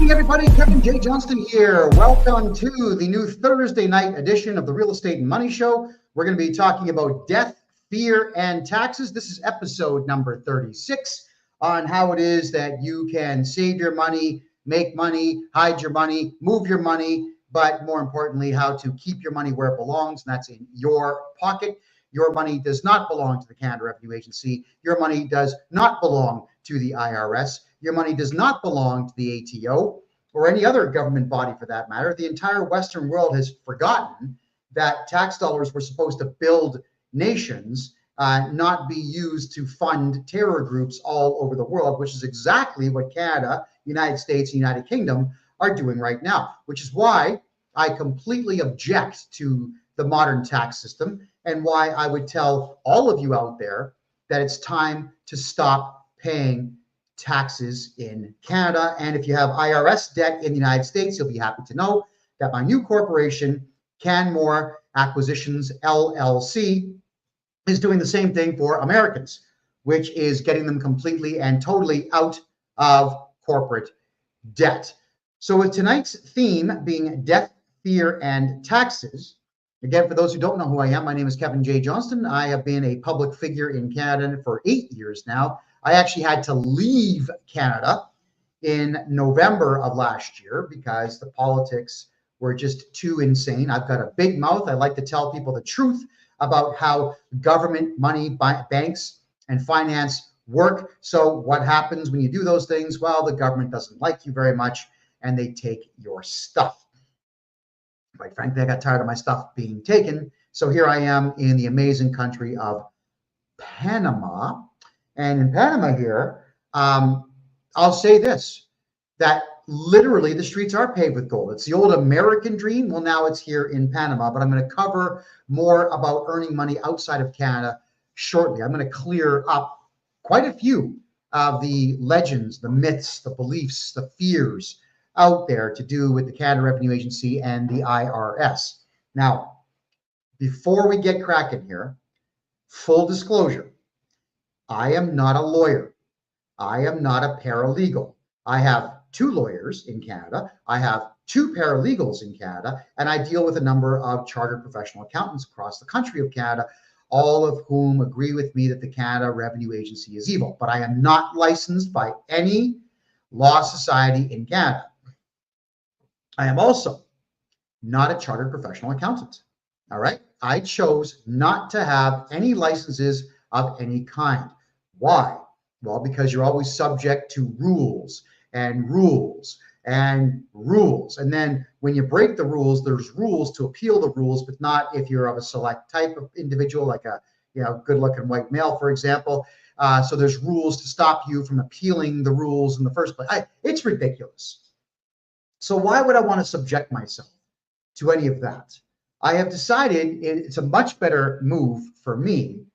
evening, everybody. Kevin J. Johnston here. Welcome to the new Thursday night edition of the Real Estate and Money Show. We're going to be talking about death, fear, and taxes. This is episode number 36 on how it is that you can save your money, make money, hide your money, move your money, but more importantly, how to keep your money where it belongs, and that's in your pocket. Your money does not belong to the Canada Revenue Agency. Your money does not belong to the IRS. Your money does not belong to the ATO or any other government body for that matter. The entire Western world has forgotten that tax dollars were supposed to build nations, not be used to fund terror groups all over the world, which is exactly what Canada, United States, and United Kingdom are doing right now, which is why I completely object to the modern tax system and why I would tell all of you out there that it's time to stop paying taxes in Canada. And if you have IRS debt in the United States, you'll be happy to know that my new corporation, Canmore Acquisitions LLC, is doing the same thing for Americans, which is getting them completely and totally out of corporate debt. So with tonight's theme being death, fear, and taxes, again, for those who don't know who I am, my name is Kevin J. Johnston. I have been a public figure in Canada for 8 years now. I actually had to leave Canada in November of last year because the politics were just too insane. I've got a big mouth. I like to tell people the truth about how government money, banks, and finance work. So what happens when you do those things? Well, the government doesn't like you very much and they take your stuff. Quite frankly, I got tired of my stuff being taken. So here I am in the amazing country of Panama. And in Panama here, I'll say this, that literally the streets are paved with gold. It's the old American dream. Well, now it's here in Panama, but I'm going to cover more about earning money outside of Canada shortly. I'm going to clear up quite a few of the legends, the myths, the beliefs, the fears out there to do with the Canada Revenue Agency and the IRS. Now, before we get cracking here, full disclosure, I am not a lawyer. I am not a paralegal. I have 2 lawyers in Canada. I have 2 paralegals in Canada, and I deal with a number of chartered professional accountants across the country of Canada, all of whom agree with me that the Canada Revenue Agency is evil. But I am not licensed by any law society in Canada. I am also not a chartered professional accountant. All right. I chose not to have any licenses of any kind. Why? Well, because you're always subject to rules and rules and rules. And then when you break the rules, there's rules to appeal the rules, but not if you're of a select type of individual, like a good-looking white male, for example. So there's rules to stop you from appealing the rules in the first place. It's ridiculous. So why would I want to subject myself to any of that? I have decided it's a much better move for me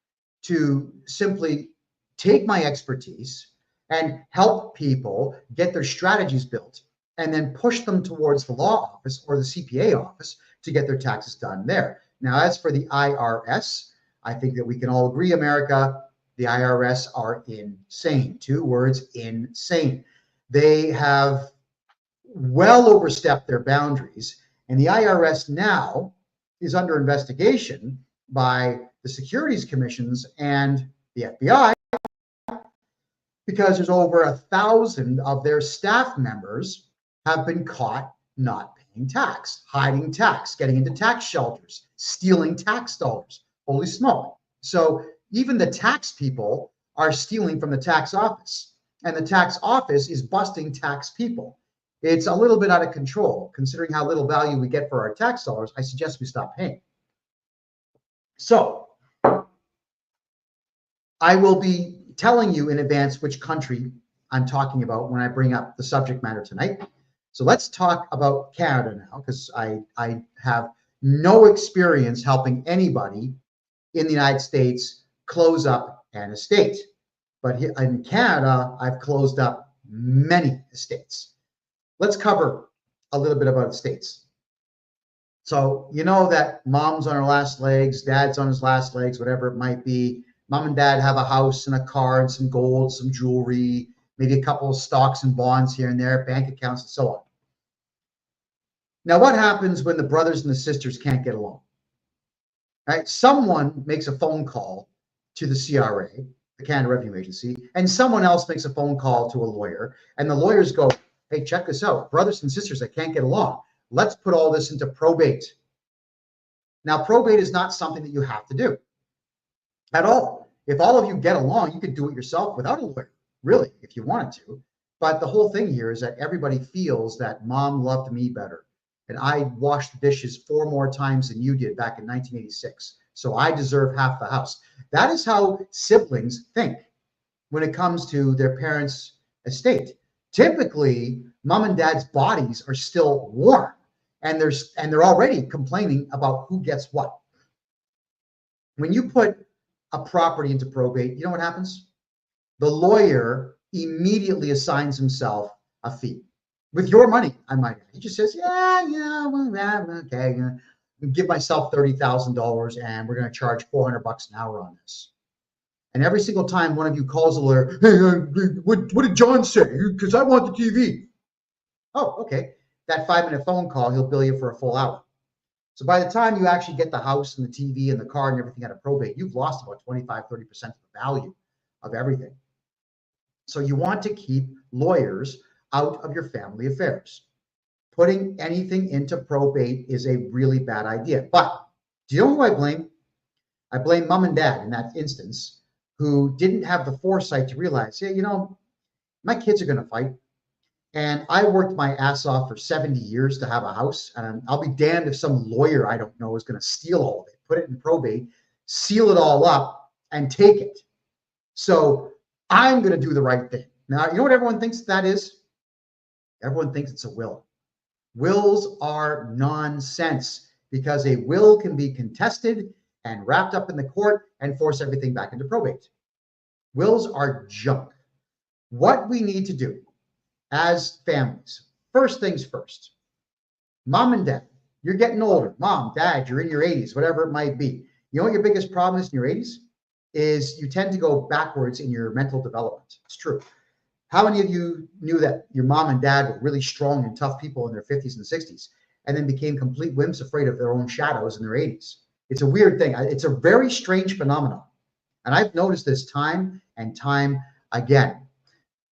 to simply take my expertise and help people get their strategies built and then push them towards the law office or the CPA office to get their taxes done there. Now, as for the IRS, I think that we can all agree, America, the IRS are insane. 2 words, insane. They have well overstepped their boundaries, and the IRS now is under investigation by the securities commissions and the FBI because there's over 1,000 of their staff members have been caught not paying tax, hiding tax, getting into tax shelters, stealing tax dollars. Holy smoke. So even the tax people are stealing from the tax office, and the tax office is busting tax people. It's a little bit out of control. Considering how little value we get for our tax dollars, I suggest we stop paying. So I will be telling you in advance which country I'm talking about when I bring up the subject matter tonight. So let's talk about Canada now, because I have no experience helping anybody in the United States close up an estate. But here in Canada, I've closed up many estates. Let's cover a little bit about estates. So you know that mom's on her last legs, dad's on his last legs, whatever it might be. Mom and dad have a house and a car and some gold, some jewelry, maybe a couple of stocks and bonds here and there, bank accounts, and so on. Now, what happens when the brothers and the sisters can't get along? Right? Someone makes a phone call to the CRA, the Canada Revenue Agency, and someone else makes a phone call to a lawyer, and the lawyers go, hey, check this out. Brothers and sisters that can't get along. Let's put all this into probate. Now, probate is not something that you have to do at all. If all of you get along, you could do it yourself without a lawyer, really, if you wanted to. But the whole thing here is that everybody feels that mom loved me better, and I washed the dishes 4 more times than you did back in 1986. So I deserve half the house. That is how siblings think when it comes to their parents' estate. Typically, mom and dad's bodies are still warm, and they're already complaining about who gets what. When you put a property into probate, you know what happens? The lawyer immediately assigns himself a fee with your money, I might add. He just says, yeah, well, okay, give myself $30,000 and we're going to charge $400 an hour on this. And every single time one of you calls a lawyer, hey, what did John say? Because I want the TV. Oh, okay. That 5-minute phone call, he'll bill you for a full hour. So by the time you actually get the house and the TV and the car and everything out of probate, you've lost about 25, 30% of the value of everything. So you want to keep lawyers out of your family affairs. Putting anything into probate is a really bad idea. But do you know who I blame? I blame mom and dad in that instance, who didn't have the foresight to realize, hey, you know, my kids are going to fight. And I worked my ass off for 70 years to have a house. And I'll be damned if some lawyer I don't know is going to steal all of it, put it in probate, seal it all up, and take it. So I'm going to do the right thing. Now, you know what everyone thinks that is? Everyone thinks it's a will. Wills are nonsense because a will can be contested and wrapped up in the court and force everything back into probate. Wills are junk. What we need to do as families, first things first, mom and dad, you're getting older. Mom, dad, you're in your 80s, whatever it might be. You know what your biggest problem is in your 80s? Is you tend to go backwards in your mental development. It's true. How many of you knew that your mom and dad were really strong and tough people in their 50s and 60s and then became complete wimps afraid of their own shadows in their 80s? It's a weird thing. It's a very strange phenomenon. And I've noticed this time and time again,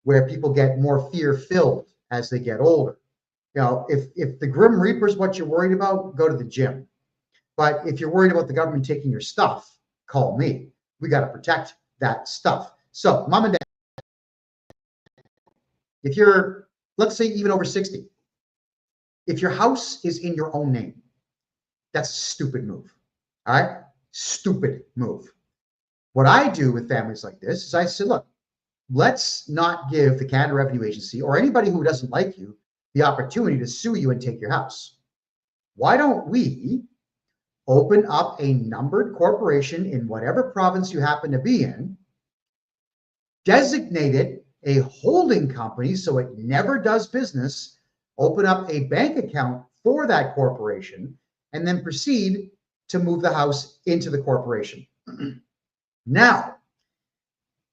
where people get more fear-filled as they get older. You know, if the Grim Reaper is what you're worried about, go to the gym. But if you're worried about the government taking your stuff, call me. We got to protect that stuff. So, mom and dad, if you're, let's say, even over 60, if your house is in your own name, that's a stupid move. All right? Stupid move. What I do with families like this is I say, look, let's not give the Canada Revenue Agency or anybody who doesn't like you the opportunity to sue you and take your house. Why don't we open up a numbered corporation in whatever province you happen to be in, designate it a holding company so it never does business, open up a bank account for that corporation, and then proceed to move the house into the corporation. Now,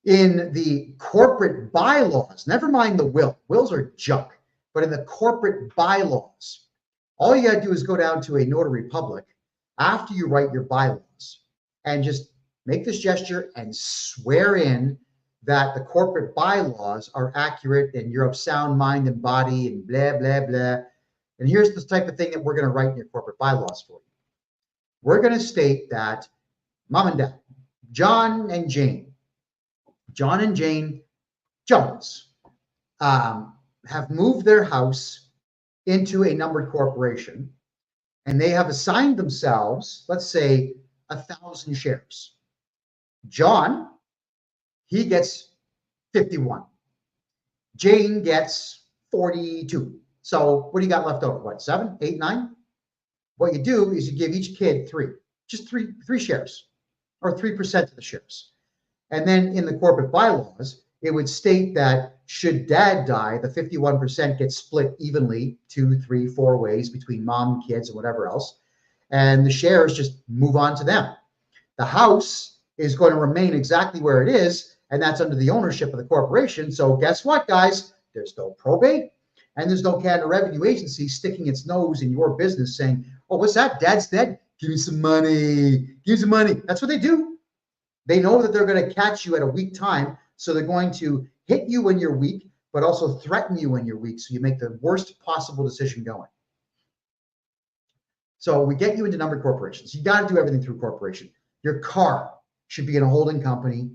in the corporate bylaws, never mind the will, wills are junk, but in the corporate bylaws, all you got to do is go down to a notary public after you write your bylaws and just make this gesture and swear in that the corporate bylaws are accurate and you're of sound mind and body and blah, blah, blah. And here's the type of thing that we're going to write in your corporate bylaws for you. We're going to state that mom and dad, John and Jane Jones, have moved their house into a numbered corporation, and they have assigned themselves, let's say, 1,000 shares. John, he gets 51. Jane gets 42. So what do you got left over? What, 7, 8, 9? What you do is you give each kid just three shares, or 3% of the shares. And then in the corporate bylaws, it would state that should dad die, the 51% gets split evenly 2, 3, 4 ways between mom and kids and whatever else. And the shares just move on to them. The house is going to remain exactly where it is and that's under the ownership of the corporation. So guess what, guys? There's no probate, and there's no Canada Revenue Agency sticking its nose in your business saying, oh, what's that? Dad's dead? Give me some money. Give me some money. That's what they do. They know that they're going to catch you at a weak time, so they're going to hit you when you're weak, but also threaten you when you're weak, so you make the worst possible decision going. So we get you into numbered corporations. You got to do everything through corporation. Your car should be in a holding company.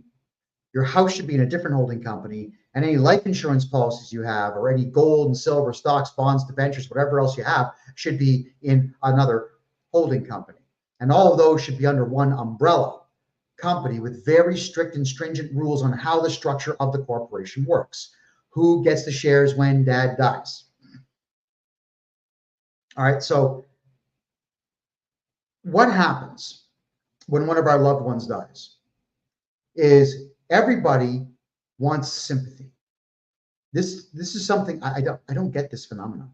Your house should be in a different holding company. And any life insurance policies you have, or any gold and silver stocks, bonds, debentures, whatever else you have, should be in another holding company. And all of those should be under one umbrella company with very strict and stringent rules on how the structure of the corporation works. Who gets the shares when dad dies? All right, so what happens when one of our loved ones dies is everybody wants sympathy. This is something I don't get this phenomenon.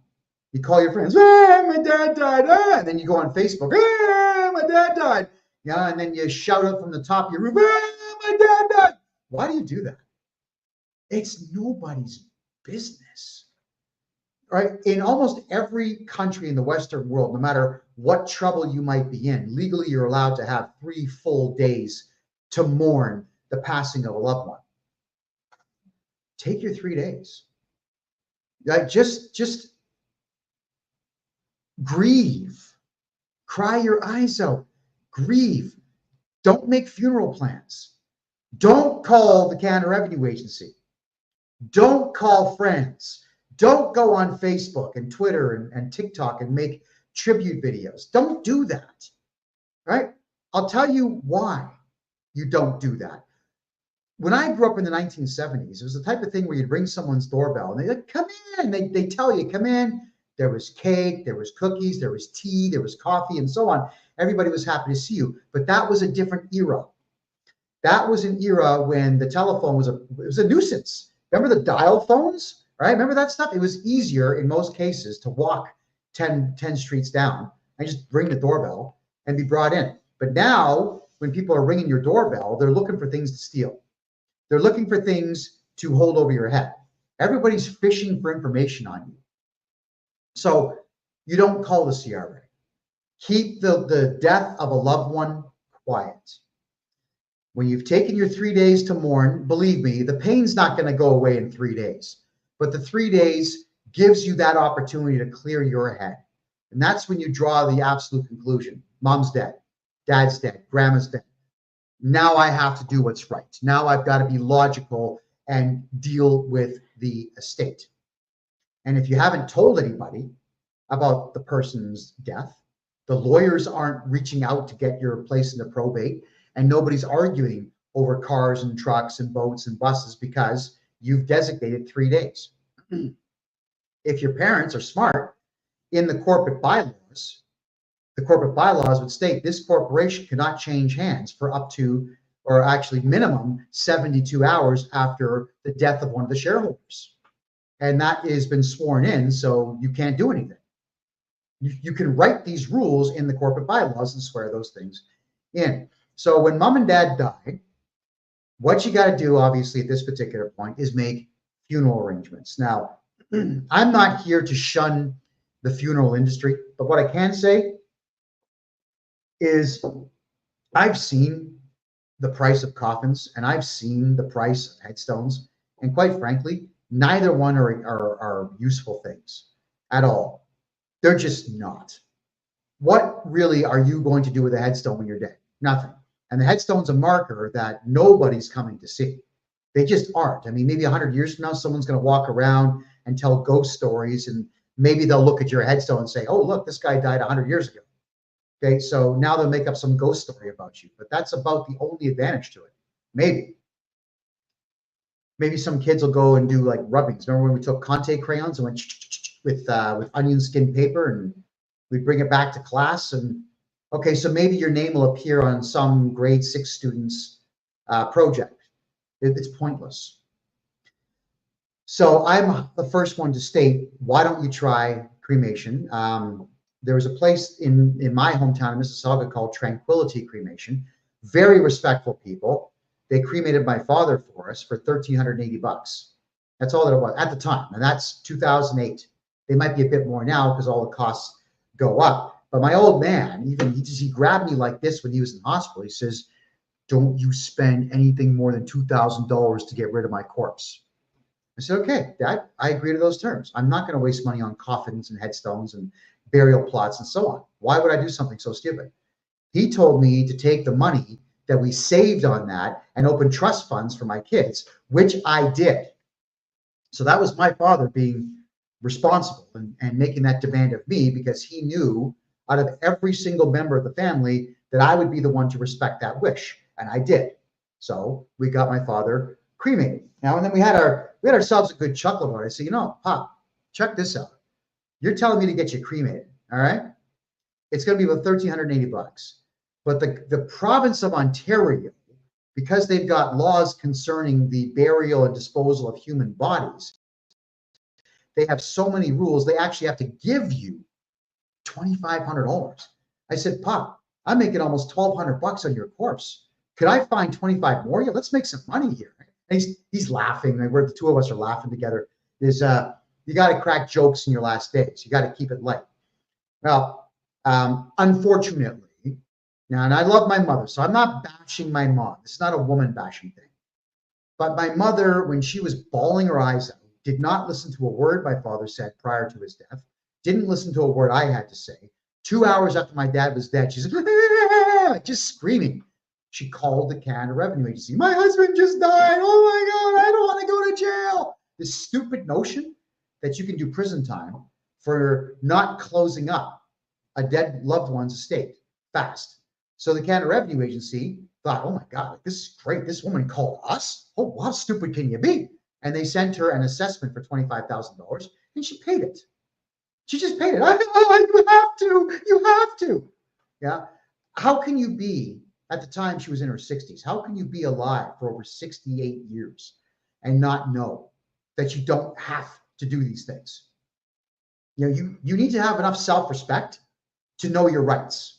You call your friends, my dad died, and then you go on Facebook, my dad died. Yeah, and then you shout out from the top of your roof, my dad died. Why do you do that? It's nobody's business. Right? In almost every country in the Western world, no matter what trouble you might be in, legally you're allowed to have 3 full days to mourn the passing of a loved one. Take your 3 days. Like just grieve. Cry your eyes out. Grieve. Don't make funeral plans. Don't call the Canada Revenue Agency. Don't call friends. Don't go on Facebook and Twitter and TikTok and make tribute videos. Don't do that, right? I'll tell you why you don't do that. When I grew up in the 1970s, it was the type of thing where you'd ring someone's doorbell and they'd like, come in. They tell you, come in. There was cake, there was cookies, there was tea, there was coffee, and so on. Everybody was happy to see you. But that was a different era. That was an era when the telephone was a nuisance. Remember the dial phones? Right? Remember that stuff? It was easier in most cases to walk 10 streets down and just ring the doorbell and be brought in. But now, when people are ringing your doorbell, they're looking for things to steal. They're looking for things to hold over your head. Everybody's fishing for information on you. So you don't call the CRA. Keep the death of a loved one quiet. When you've taken your 3 days to mourn, believe me, the pain's not going to go away in 3 days. But the 3 days gives you that opportunity to clear your head. And that's when you draw the absolute conclusion. Mom's dead. Dad's dead. Grandma's dead. Now I have to do what's right. Now I've got to be logical and deal with the estate. And if you haven't told anybody about the person's death, the lawyers aren't reaching out to get your place in the probate, and nobody's arguing over cars and trucks and boats and buses because you've designated 3 days. If your parents are smart, in the corporate bylaws would state this corporation cannot change hands for up to, or actually minimum 72 hours after the death of one of the shareholders. And that has been sworn in, so you can't do anything. You can write these rules in the corporate bylaws and swear those things in. So when mom and dad die, what you got to do, obviously, at this particular point is make funeral arrangements. Now, I'm not here to shun the funeral industry, but what I can say is I've seen the price of coffins and I've seen the price of headstones, and quite frankly, neither one are useful things at all. They're just not. What really are you going to do with a headstone when you're dead? Nothing. And the headstone's a marker that nobody's coming to see. They just aren't. I mean, maybe 100 years from now, someone's going to walk around and tell ghost stories, and maybe they'll look at your headstone and say, oh, look, this guy died 100 years ago. Okay, so now they'll make up some ghost story about you, but that's about the only advantage to it. Maybe some kids will go and do like rubbings. Remember when we took Conte crayons and went with onion skin paper, and we bring it back to class, and okay, so maybe your name will appear on some grade 6 student's project. It's pointless. So I'm the first one to state, why don't you try cremation? There was a place in my hometown of Mississauga called Tranquility Cremation. Very respectful people. they cremated my father for us for $1,380. That's all that it was at the time. And that's 2008. They might be a bit more now because all the costs go up. But my old man, even he grabbed me like this when he was in hospital. He says, don't you spend anything more than $2,000 to get rid of my corpse. I said, okay, Dad, I agree to those terms. I'm not going to waste money on coffins and headstones and burial plots and so on. Why would I do something so stupid? He told me to take the money that we saved on that and open trust funds for my kids, which I did. So that was my father being responsible and making that demand of me, because he knew out of every single member of the family that I would be the one to respect that wish. And I did. So we got my father cremated. Now, and then we had ourselves a good chuckle about it. I said, Pop, check this out. You're telling me to get you cremated, all right? It's going to be about $1,380. But the province of Ontario, because they've got laws concerning the burial and disposal of human bodies, they have so many rules, they actually have to give you $2,500. I said, Pop, I'm making almost $1,200 on your corpse. Could I find 25 more? Yeah, let's make some money here. And he's laughing. We're the two of us are laughing together. You got to crack jokes in your last days. You got to keep it light. Well, unfortunately, now, and I love my mother, so I'm not bashing my mom. This is not a woman bashing thing. But my mother, when she was bawling her eyes out, did not listen to a word my father said prior to his death, didn't listen to a word I had to say. 2 hours after my dad was dead, she's just screaming. She called the Canada Revenue Agency. My husband just died. Oh my God, I don't want to go to jail. This stupid notion that you can do prison time for not closing up a dead loved one's estate fast. So the Canada Revenue Agency thought, oh my God, this is great. This woman called us. Oh, how stupid can you be? And they sent her an assessment for $25,000 and she paid it. She just paid it. You have to. Yeah. How can you be, at the time she was in her 60s, how can you be alive for over 68 years and not know that you don't have to do these things? You need to have enough self-respect to know your rights.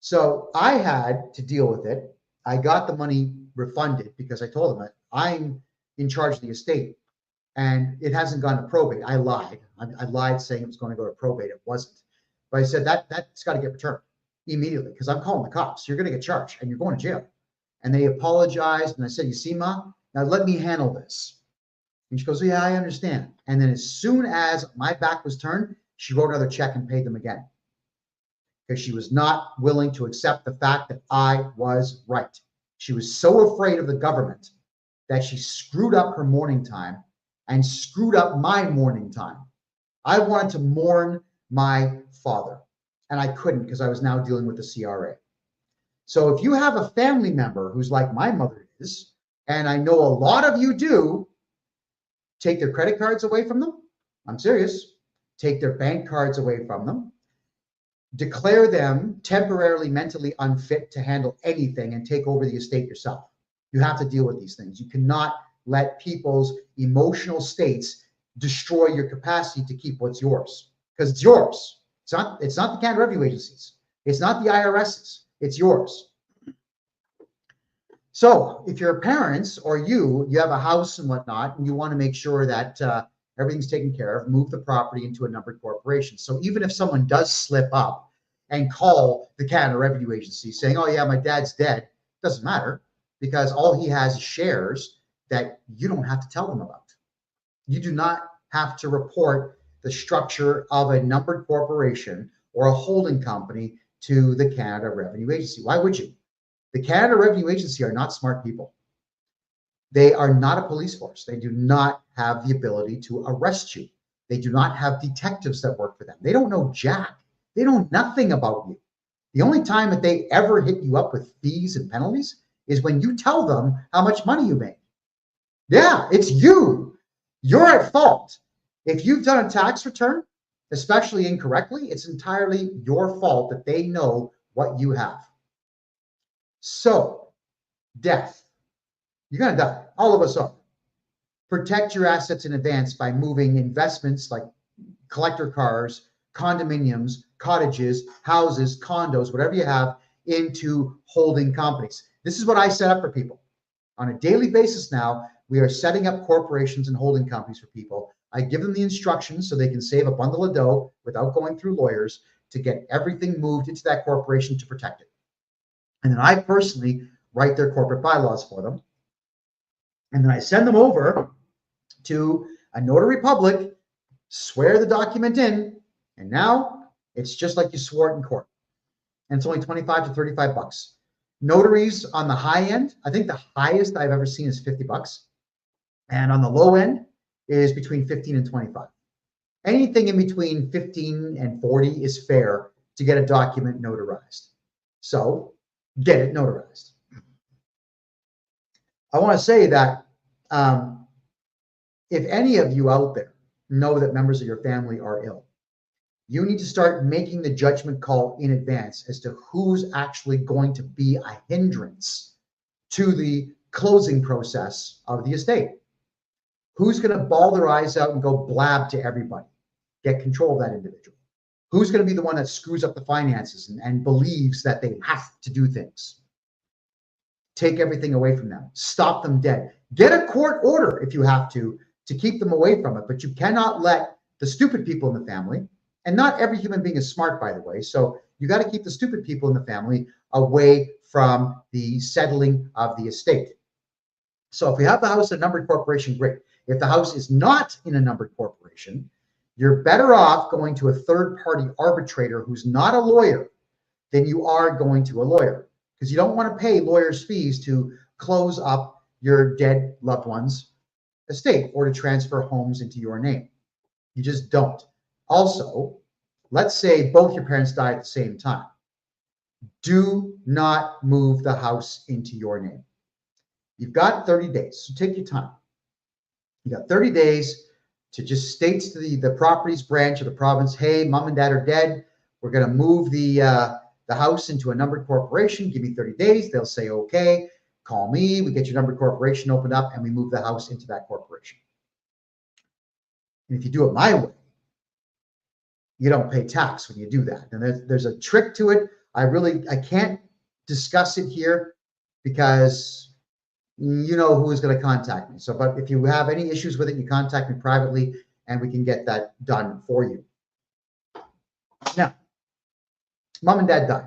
So I had to deal with it. I got the money refunded because I told them that I'm in charge of the estate and it hasn't gone to probate. I lied. I lied saying it was going to go to probate. It wasn't. But I said that's got to get returned immediately because I'm calling the cops. You're going to get charged and you're going to jail. And they apologized. And I said, you see, Ma, now let me handle this. And she goes, yeah, I understand. And then as soon as my back was turned, she wrote another check and paid them again. Because she was not willing to accept the fact that I was right. She was so afraid of the government that she screwed up her mourning time and screwed up my mourning time. I wanted to mourn my father, and I couldn't because I was now dealing with the CRA. So if you have a family member who's like my mother is, and I know a lot of you do, take their credit cards away from them. I'm serious. Take their bank cards away from them. Declare them temporarily mentally unfit to handle anything and take over the estate yourself. You have to deal with these things. You cannot let people's emotional states destroy your capacity to keep what's yours, because it's yours. It's not the Canada Revenue Agencies. It's not the IRS's. It's yours. So if your parents or you have a house and whatnot, and you want to make sure that everything's taken care of, move the property into a numbered corporation. So even if someone does slip up and call the Canada Revenue Agency saying, oh yeah, my dad's dead, doesn't matter, because all he has is shares that you don't have to tell them about. You do not have to report the structure of a numbered corporation or a holding company to the Canada Revenue Agency. Why would you? The Canada Revenue Agency are not smart people. They are not a police force. They do not have the ability to arrest you. They do not have detectives that work for them. They don't know jack. They know nothing about you. The only time that they ever hit you up with fees and penalties is when you tell them how much money you made. Yeah, it's you. You're at fault. If you've done a tax return, especially incorrectly, it's entirely your fault that they know what you have. So, death. You're going to die. All of us are. Protect your assets in advance by moving investments like collector cars, condominiums, cottages, houses, condos, whatever you have, into holding companies. This is what I set up for people. On a daily basis now, we are setting up corporations and holding companies for people. I give them the instructions so they can save a bundle of dough without going through lawyers to get everything moved into that corporation to protect it. And then I personally write their corporate bylaws for them. And then I send them over to a notary public, swear the document in, and now it's just like you swore it in court. And it's only 25 to 35 bucks. Notaries on the high end, I think the highest I've ever seen is 50 bucks. And on the low end is between 15 and 25. Anything in between 15 and 40 is fair to get a document notarized. So get it notarized. I want to say that if any of you out there know that members of your family are ill, you need to start making the judgment call in advance as to who's actually going to be a hindrance to the closing process of the estate. Who's going to bawl their eyes out and go blab to everybody? Get control of that individual. Who's going to be the one that screws up the finances and believes that they have to do things? Take everything away from them. Stop them dead. Get a court order if you have to keep them away from it. But you cannot let the stupid people in the family, and not every human being is smart, by the way, so you got to keep the stupid people in the family away from the settling of the estate. So if you have the house in a numbered corporation, great. If the house is not in a numbered corporation, you're better off going to a third-party arbitrator who's not a lawyer than you are going to a lawyer, because you don't want to pay lawyers' fees to close up your dead loved one's estate or to transfer homes into your name. You just don't. Also, let's say both your parents die at the same time. Do not move the house into your name. You've got 30 days, so take your time. You got 30 days to just state to the properties branch of the province, hey, mom and dad are dead. We're going to move the house into a numbered corporation. Give me 30 days. They'll say, okay, call me. We get your numbered corporation opened up and we move the house into that corporation. And if you do it my way, you don't pay tax when you do that. And there's a trick to it. I can't discuss it here because you know who is going to contact me. So, but if you have any issues with it, you contact me privately and we can get that done for you. Now, mom and dad died.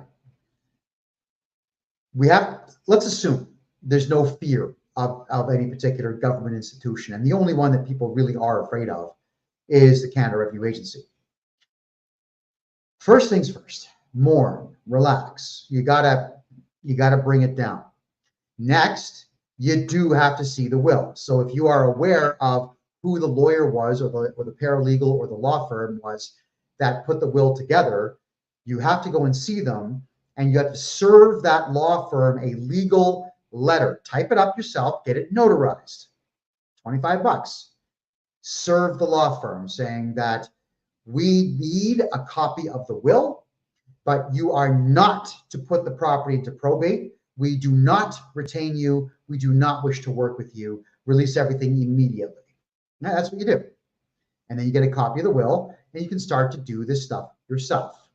Let's assume there's no fear of any particular government institution. And the only one that people really are afraid of is the Canada Revenue Agency. First things first, mourn, relax. You gotta bring it down. Next, you do have to see the will. So if you are aware of who the lawyer was or the paralegal or the law firm was that put the will together, you have to go and see them and you have to serve that law firm a legal letter. Type it up yourself, get it notarized. 25 bucks. Serve the law firm saying that we need a copy of the will, but you are not to put the property into probate. We do not retain you. We do not wish to work with you. Release everything immediately. Now, that's what you do. And then you get a copy of the will and you can start to do this stuff yourself.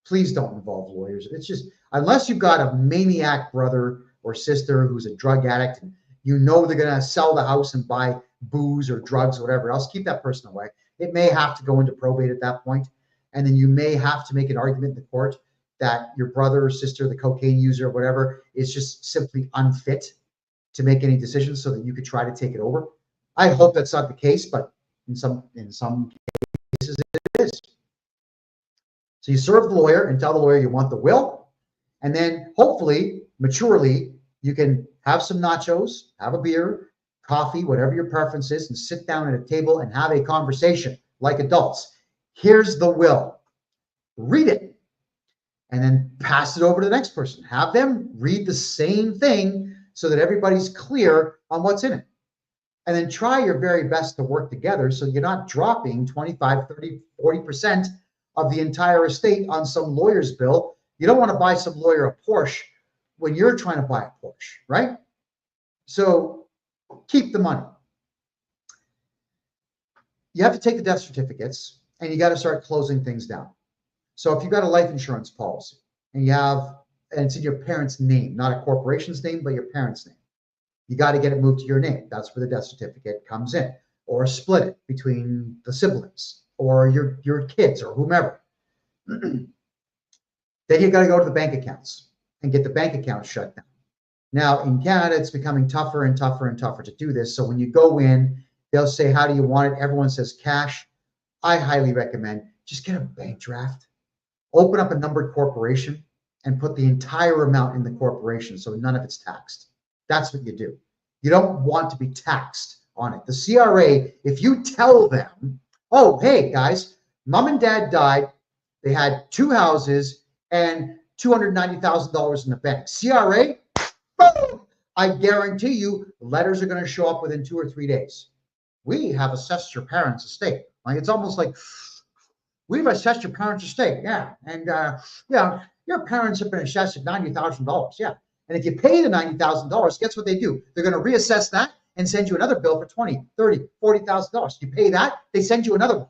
Please don't involve lawyers. It's just, unless you've got a maniac brother or sister who's a drug addict and you know they're going to sell the house and buy booze or drugs or whatever else, keep that person away. It may have to go into probate at that point, and then you may have to make an argument in the court that your brother or sister, the cocaine user or whatever, is just simply unfit to make any decisions so that you could try to take it over. I hope that's not the case, but in some cases it is. So you serve the lawyer and tell the lawyer you want the will, and then hopefully, maturely, you can have some nachos, have a beer, coffee, whatever your preference is, and sit down at a table and have a conversation like adults. Here's the will. Read it. And then pass it over to the next person. Have them read the same thing so that everybody's clear on what's in it. And then try your very best to work together so you're not dropping 25, 30, 40% of the entire estate on some lawyer's bill. You don't want to buy some lawyer a Porsche when you're trying to buy a Porsche, right? So keep the money. You have to take the death certificates and you got to start closing things down. So if you've got a life insurance policy and and it's in your parents' name, not a corporation's name, but your parents' name, you got to get it moved to your name. That's where the death certificate comes in, or split it between the siblings or your kids or whomever. Then you got to go to the bank accounts and get the bank account shut down. Now in Canada, it's becoming tougher and tougher and tougher to do this. So when you go in, they'll say, how do you want it? Everyone says cash. I highly recommend just get a bank draft, open up a numbered corporation, and put the entire amount in the corporation so none of it's taxed. That's what you do. You don't want to be taxed on it. The CRA, if you tell them, oh, hey, guys, mom and dad died, they had 2 houses and $290,000 in the bank. CRA, boom, I guarantee you letters are going to show up within 2 or 3 days. We have assessed your parents' estate. Like, it's almost like, we've assessed your parents' estate. Yeah. And yeah, your parents have been assessed at $90,000. Yeah. And if you pay the $90,000, guess what they do? They're going to reassess that and send you another bill for $20,000, $30,000, $40,000. You pay that, they send you another one.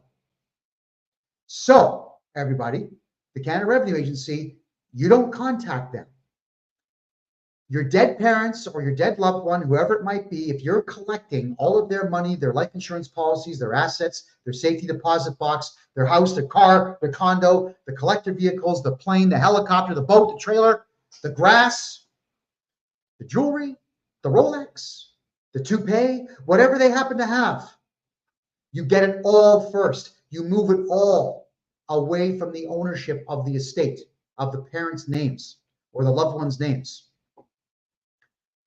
So, everybody, the Canada Revenue Agency, you don't contact them. Your dead parents or your dead loved one, whoever it might be, if you're collecting all of their money, their life insurance policies, their assets, their safety deposit box, their house, their car, their condo, the collector vehicles, the plane, the helicopter, the boat, the trailer, the grass, the jewelry, the Rolex, the toupee, whatever they happen to have, you get it all first. You move it all away from the ownership of the estate, of the parents' names or the loved ones' names.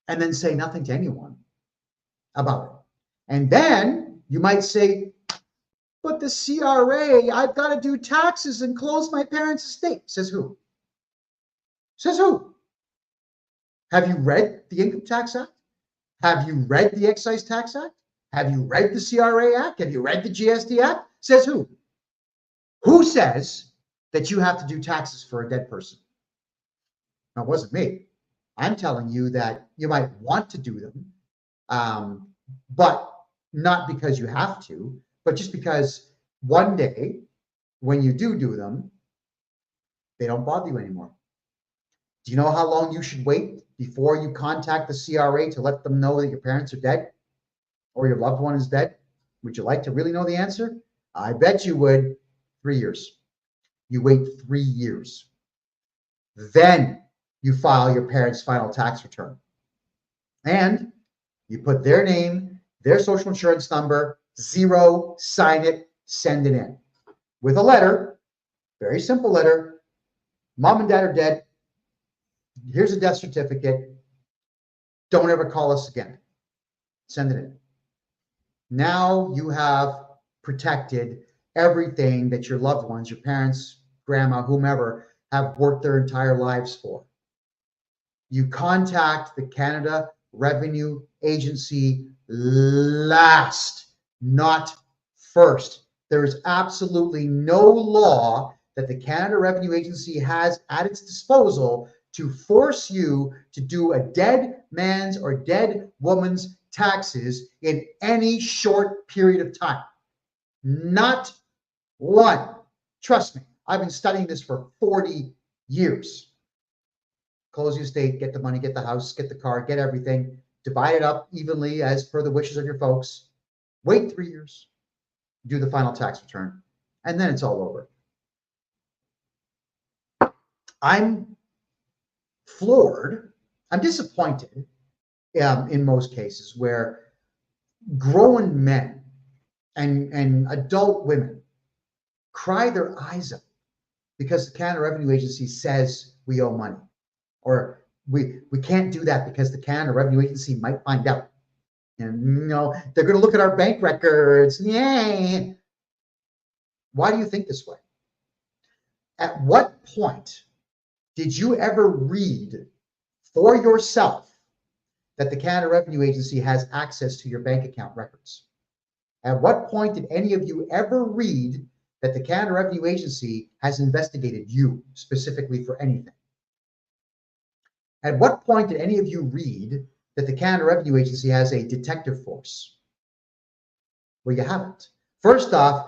And then say nothing to anyone about it. And then you might say, but the CRA, I've got to do taxes and close my parents' estate. Says who? Says who? Have you read the Income Tax Act? Have you read the Excise Tax Act? Have you read the CRA Act? Have you read the GST Act? Says who? Who says that you have to do taxes for a dead person? Now, it wasn't me. I'm telling you that you might want to do them, but not because you have to, but just because one day when you do them, they don't bother you anymore. Do you know how long you should wait before you contact the CRA to let them know that your parents are dead or your loved one is dead? Would you like to really know the answer? I bet you would. 3 years. You wait 3 years. Then you file your parents' final tax return. And you put their name, their social insurance number, 0, sign it, send it in. With a letter, very simple letter. Mom and dad are dead. Here's a death certificate. Don't ever call us again. Send it in. Now you have protected everything that your loved ones, your parents, grandma, whomever, have worked their entire lives for. You contact the Canada Revenue Agency last, not first. There is absolutely no law that the Canada Revenue Agency has at its disposal to force you to do a dead man's or dead woman's taxes in any short period of time. Not one. Trust me, I've been studying this for 40 years. Close your estate, get the money, get the house, get the car, get everything, divide it up evenly as per the wishes of your folks. Wait 3 years, do the final tax return, and then it's all over. I'm floored. I'm disappointed in most cases where grown men and adult women cry their eyes out because the Canada Revenue Agency says we owe money, or we can't do that because the Canada Revenue Agency might find out, and they're going to look at our bank records. Yay! Why do you think this way? At what point did you ever read for yourself that the Canada Revenue Agency has access to your bank account records? At what point did any of you ever read that the Canada Revenue Agency has investigated you specifically for anything? At what point did any of you read that the Canada Revenue Agency has a detective force? Well, you haven't. First off,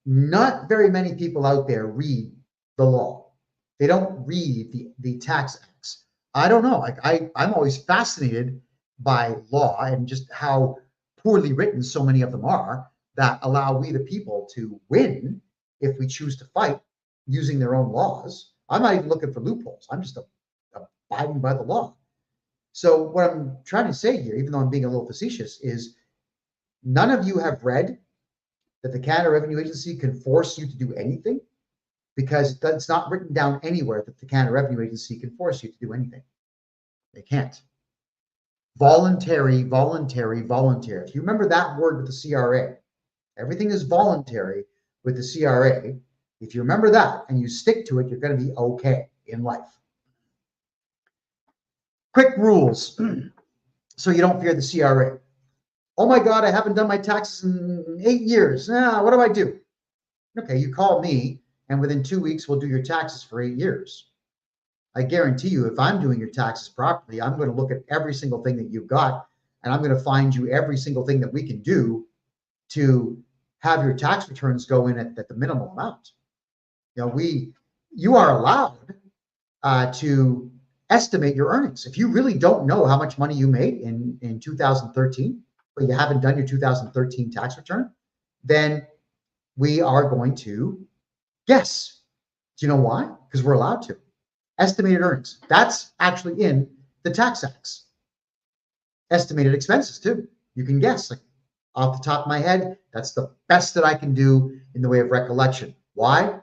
not very many people out there read the law. They don't read the tax acts. I don't know. I'm always fascinated by law and just how poorly written so many of them are that allow we the people to win if we choose to fight using their own laws. I'm not even looking for loopholes. I'm just abiding by the law. So what I'm trying to say here, even though I'm being a little facetious, is none of you have read that the Canada Revenue Agency can force you to do anything, because it's not written down anywhere that the Canada Revenue Agency can force you to do anything. They can't. Voluntary, voluntary, voluntary. If you remember that word with the CRA, everything is voluntary with the CRA. If you remember that and you stick to it, you're going to be okay in life. Quick rules so you don't fear the CRA. Oh my God, I haven't done my taxes in 8 years. What do? Okay, you call me, and within 2 weeks, we'll do your taxes for 8 years. I guarantee you, if I'm doing your taxes properly, I'm going to look at every single thing that you've got, and I'm going to find you every single thing that we can do to have your tax returns go in at the minimal amount. You are allowed to estimate your earnings. If you really don't know how much money you made in 2013, but you haven't done your 2013 tax return, then we are going to guess. Do you know why? Because we're allowed to. Estimated earnings. That's actually in the tax acts. Estimated expenses too. You can guess. Like off the top of my head, that's the best that I can do in the way of recollection. Why?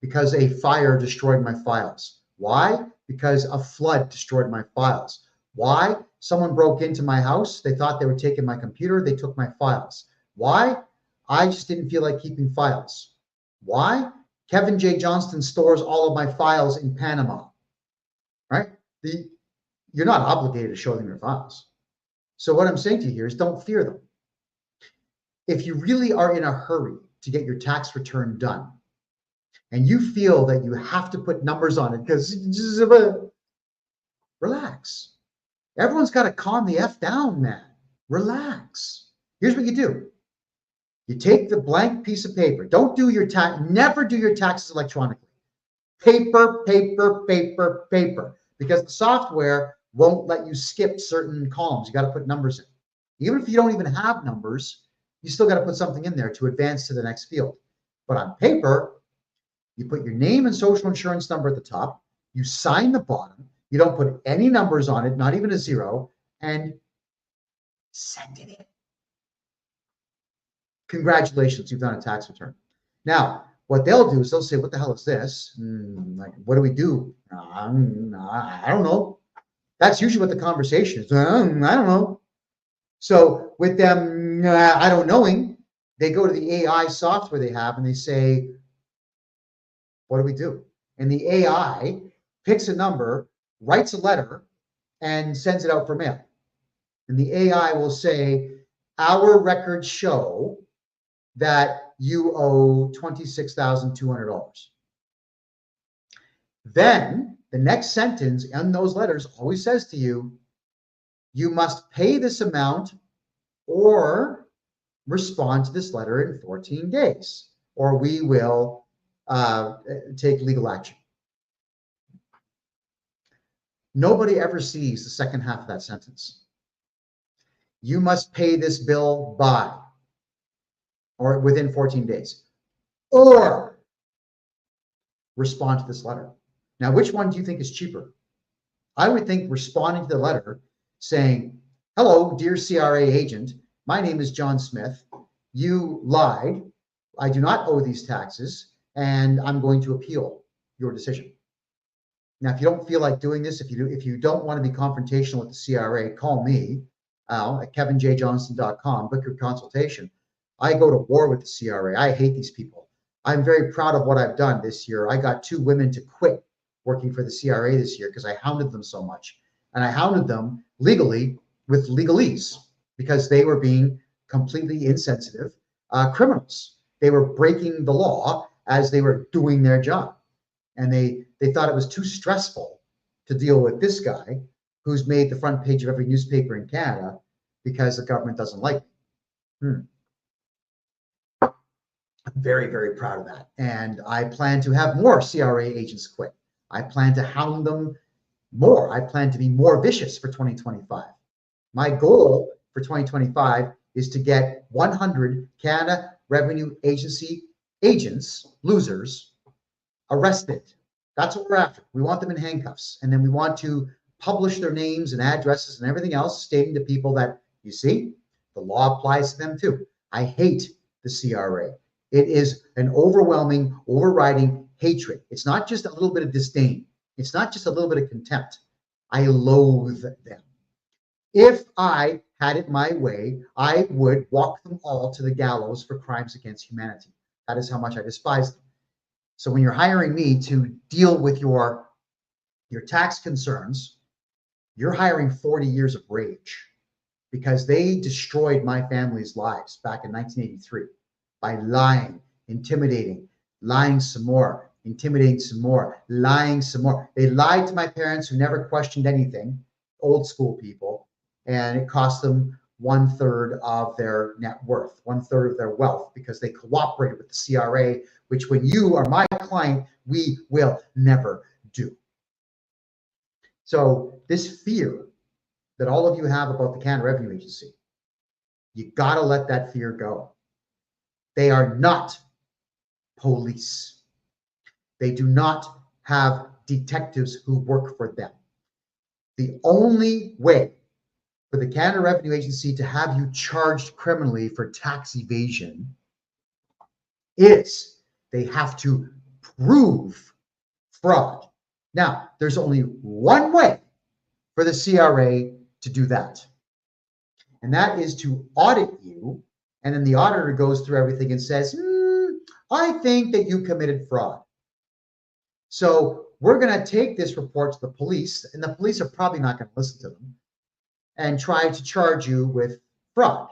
Because a fire destroyed my files. Why? Because a flood destroyed my files. Why? Someone broke into my house. They thought they were taking my computer. They took my files. Why? I just didn't feel like keeping files. Why? Kevin J. Johnston stores all of my files in Panama, right? You're not obligated to show them your files. So what I'm saying to you here is don't fear them. If you really are in a hurry to get your tax return done, and you feel that you have to put numbers on it because relax. Everyone's got to calm the F down, man. Relax. Here's what you do. You take the blank piece of paper. Don't do your tax. Never do your taxes electronically. Paper, paper, paper, paper. Because the software won't let you skip certain columns. You got to put numbers in. Even if you don't even have numbers, you still got to put something in there to advance to the next field. But on paper, you put your name and social insurance number at the top. You sign the bottom. You don't put any numbers on it, not even a zero, and send it in. Congratulations, you've done a tax return. Now, what they'll do is they'll say, what the hell is this? Like, what do we do? I don't know. That's usually what the conversation is. I don't know. So with them, I don't knowing, they go to the AI software they have and they say, what do we do? And the AI picks a number, writes a letter, and sends it out for mail. And the AI will say, our records show that you owe $26,200. Then the next sentence in those letters always says to you, you must pay this amount or respond to this letter in 14 days, or we will take legal action. Nobody ever sees the second half of that sentence. You must pay this bill by, or within 14 days, or respond to this letter. Now, which one do you think is cheaper? I would think responding to the letter saying, hello, dear CRA agent, my name is John Smith. You lied. I do not owe these taxes, and I'm going to appeal your decision. Now, if you don't feel like doing this, if you don't want to be confrontational with the CRA, call me, Al, at kevinjjohnston.com, book your consultation. I go to war with the CRA. I hate these people. I'm very proud of what I've done this year. I got 2 women to quit working for the CRA this year because I hounded them so much. And I hounded them legally with legalese because they were being completely insensitive criminals. They were breaking the law as they were doing their job. And they thought it was too stressful to deal with this guy who's made the front page of every newspaper in Canada because the government doesn't like me. I'm very, very proud of that. And I plan to have more CRA agents quit. I plan to hound them more. I plan to be more vicious for 2025. My goal for 2025 is to get 100 Canada Revenue Agency agents, losers, arrested. That's what we're after. We want them in handcuffs. And then we want to publish their names and addresses and everything else, stating to people that, you see, the law applies to them too. I hate the CRA. It is an overwhelming, overriding hatred. It's not just a little bit of disdain. It's not just a little bit of contempt. I loathe them. If I had it my way, I would walk them all to the gallows for crimes against humanity. That is how much I despise them. So when you're hiring me to deal with your tax concerns, you're hiring 40 years of rage, because they destroyed my family's lives back in 1983 by lying, intimidating, lying some more, intimidating some more, lying some more. They lied to my parents, who never questioned anything, old school people, and it cost them 1/3 of their net worth, 1/3 of their wealth, because they cooperated with the CRA, which, when you are my client, we will never do. So this fear that all of you have about the Canada Revenue Agency, you got to let that fear go. They are not police. They do not have detectives who work for them. The only way for the Canada Revenue Agency to have you charged criminally for tax evasion is they have to prove fraud. Now, there's only one way for the CRA to do that, and that is to audit you, and then the auditor goes through everything and says, I think that you committed fraud. So we're going to take this report to the police, and the police are probably not going to listen to them, and try to charge you with fraud.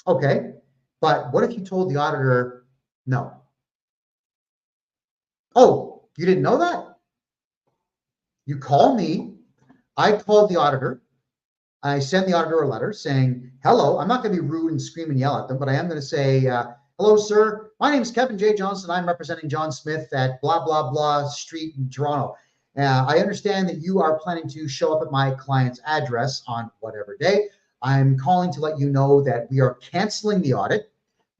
Okay, but what if you told the auditor no? Oh, you didn't know that? You call me, I called the auditor, I send the auditor a letter saying, hello, I'm not going to be rude and scream and yell at them, but I am going to say, hello, sir, my name is Kevin J. Johnston. I'm representing John Smith at blah, blah, blah street in Toronto. I understand that you are planning to show up at my client's address on whatever day. I'm calling to let you know that we are canceling the audit.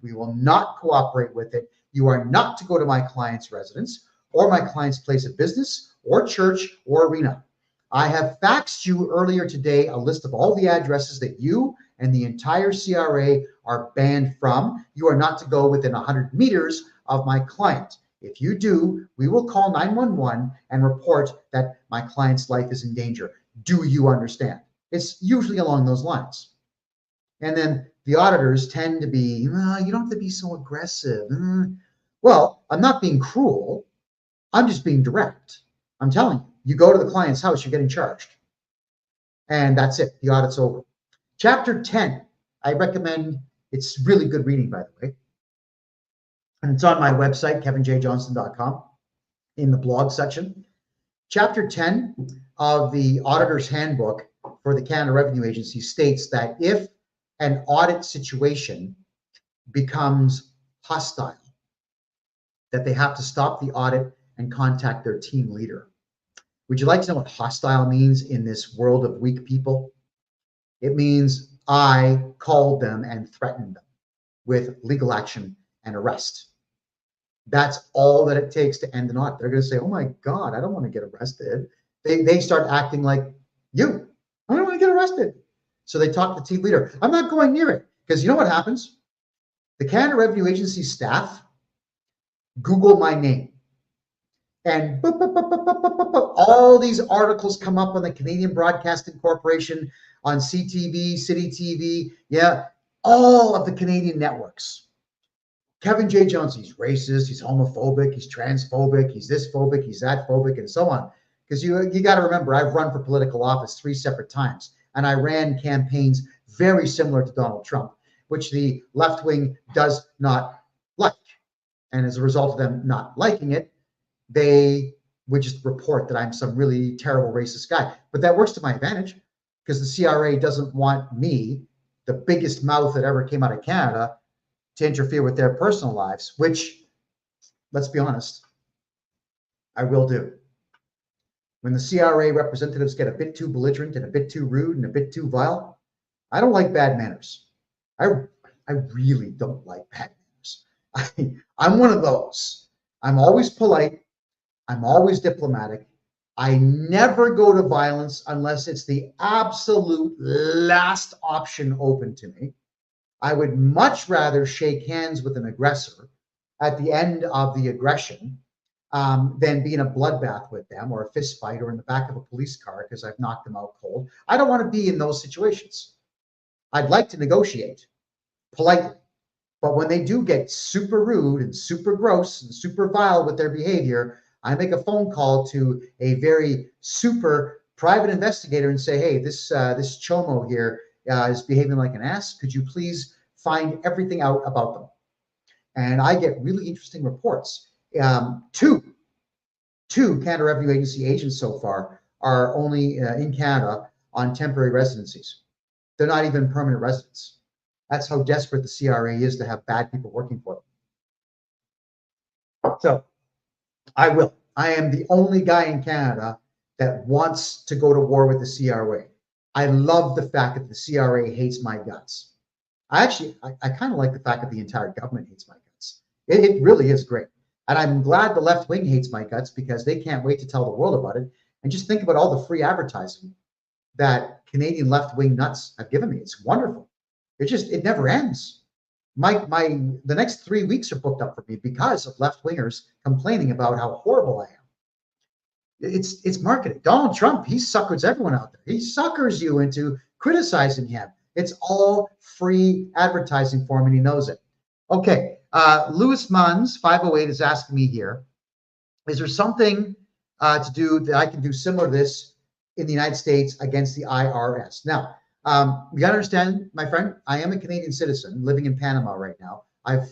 We will not cooperate with it. You are not to go to my client's residence or my client's place of business or church or arena. I have faxed you earlier today a list of all the addresses that you and the entire CRA are banned from. You are not to go within 100 meters of my client. If you do, we will call 911 and report that my client's life is in danger. Do you understand? It's usually along those lines. And then the auditors tend to be, you don't have to be so aggressive. Well, I'm not being cruel. I'm just being direct. I'm telling you, you go to the client's house, you're getting charged. And that's it. The audit's over. Chapter 10, I recommend. It's really good reading, by the way. And it's on my website, kevinjjohnston.com, in the blog section. Chapter 10 of the Auditor's Handbook for the Canada Revenue Agency states that if an audit situation becomes hostile, that they have to stop the audit and contact their team leader. Would you like to know what hostile means in this world of weak people? It means I called them and threatened them with legal action and arrest. That's all that it takes to end an audit. They're going to say, oh my God, I don't want to get arrested. They start acting like you. I don't want to get arrested. So they talk to the team leader. I'm not going near it, because you know what happens? The Canada Revenue Agency staff Google my name. And boop, boop, boop, boop, boop, boop, boop, all these articles come up on the Canadian Broadcasting Corporation, on CTV, City TV, all of the Canadian networks. Kevin J. Johnston, he's racist, he's homophobic, he's transphobic, he's this phobic, he's that phobic, and so on. Because you got to remember, I've run for political office 3 separate times, and I ran campaigns very similar to Donald Trump, which the left wing does not like. And as a result of them not liking it, they would just report that I'm some really terrible racist guy. But that works to my advantage, because the CRA doesn't want me, the biggest mouth that ever came out of Canada, to interfere with their personal lives, which, let's be honest, I will do. when the CRA representatives get a bit too belligerent and a bit too rude and a bit too vile. I don't like bad manners. I really don't like bad manners. I'm one of those. I'm always polite. I'm always diplomatic. I never go to violence unless it's the absolute last option open to me. I would much rather shake hands with an aggressor at the end of the aggression than be in a bloodbath with them or a fist fight or in the back of a police car because I've knocked them out cold. I don't want to be in those situations. I'd like to negotiate politely. But when they do get super rude and super gross and super vile with their behavior, I make a phone call to a very super private investigator and say, hey, this chomo here is behaving like an ass. Could you please find everything out about them? And I get really interesting reports. Two Canada Revenue Agency agents so far are only in Canada on temporary residencies. They're not even permanent residents. That's how desperate the CRA is to have bad people working for them. So I will. I am the only guy in Canada that wants to go to war with the CRA. I love the fact that the CRA hates my guts. I kind of like the fact that the entire government hates my guts. It really is great. And I'm glad the left wing hates my guts because they can't wait to tell the world about it. And just think about all the free advertising that Canadian left wing nuts have given me. It's wonderful. It never ends. The next 3 weeks are booked up for me because of left wingers complaining about how horrible I am. It's marketing. Donald Trump, he suckers everyone out there. He suckers you into criticizing him. It's all free advertising for him, and he knows it. Okay, Louis Munns 508 is asking me here, is there something to do that I can do similar to this in the United States against the IRS? Now, you gotta understand, my friend, I am a Canadian citizen living in Panama right now. I've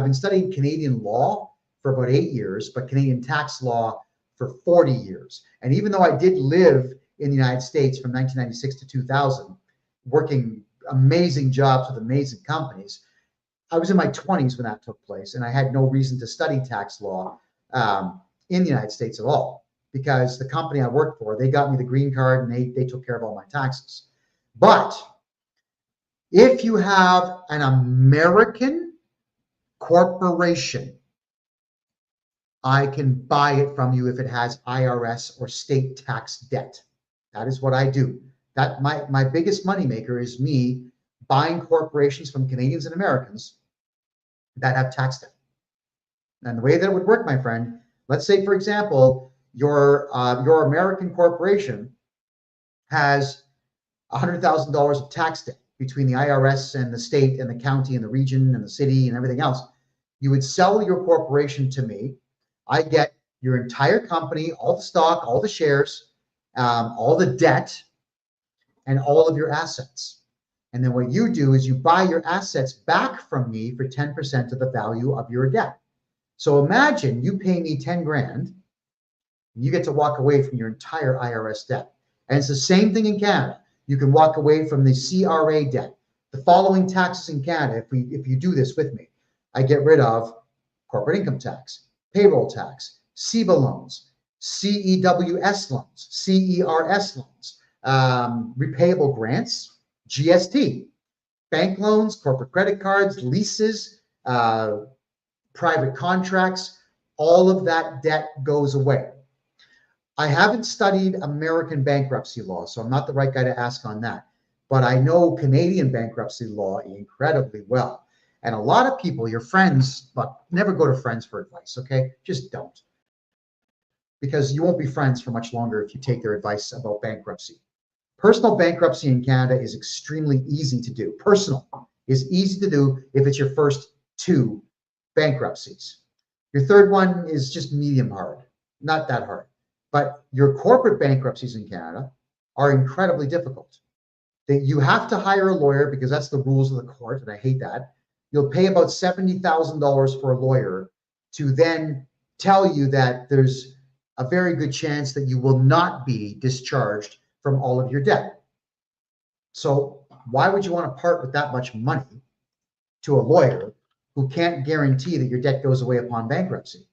been studying Canadian law for about 8 years, but Canadian tax law for 40 years. And even though I did live in the United States from 1996 to 2000, working amazing jobs with amazing companies, I was in my 20s when that took place, and I had no reason to study tax law in the United States at all, because the company I worked for, they got me the green card and they took care of all my taxes. But if you have an American corporation, I can buy it from you if it has IRS or state tax debt. That is what I do. That my biggest moneymaker is me buying corporations from Canadians and Americans that have tax debt. And the way that would work, my friend, let's say, for example, your American corporation has $100,000 of tax debt between the IRS and the state and the county and the region and the city and everything else. You would sell your corporation to me. I get your entire company, all the stock, all the shares, all the debt, and all of your assets. And then what you do is you buy your assets back from me for 10% of the value of your debt. So imagine you pay me 10 grand, and you get to walk away from your entire IRS debt. And it's the same thing in Canada. You can walk away from the CRA debt. The following taxes in Canada, if you do this with me, I get rid of corporate income tax, payroll tax, CEBA loans, CEWS loans, CERS loans, repayable grants, GST, bank loans, corporate credit cards, leases, private contracts, all of that debt goes away. I haven't studied American bankruptcy law, so I'm not the right guy to ask on that. But I know Canadian bankruptcy law incredibly well. And a lot of people, your friends, but never go to friends for advice, okay? Just don't. Because you won't be friends for much longer if you take their advice about bankruptcy. Personal bankruptcy in Canada is extremely easy to do. Personal is easy to do if it's your first 2 bankruptcies. Your third one is just medium hard, not that hard. But your corporate bankruptcies in Canada are incredibly difficult. That you have to hire a lawyer because that's the rules of the court, and I hate that. You'll pay about $70,000 for a lawyer to then tell you that there's a very good chance that you will not be discharged from all of your debt. So why would you want to part with that much money to a lawyer who can't guarantee that your debt goes away upon bankruptcy?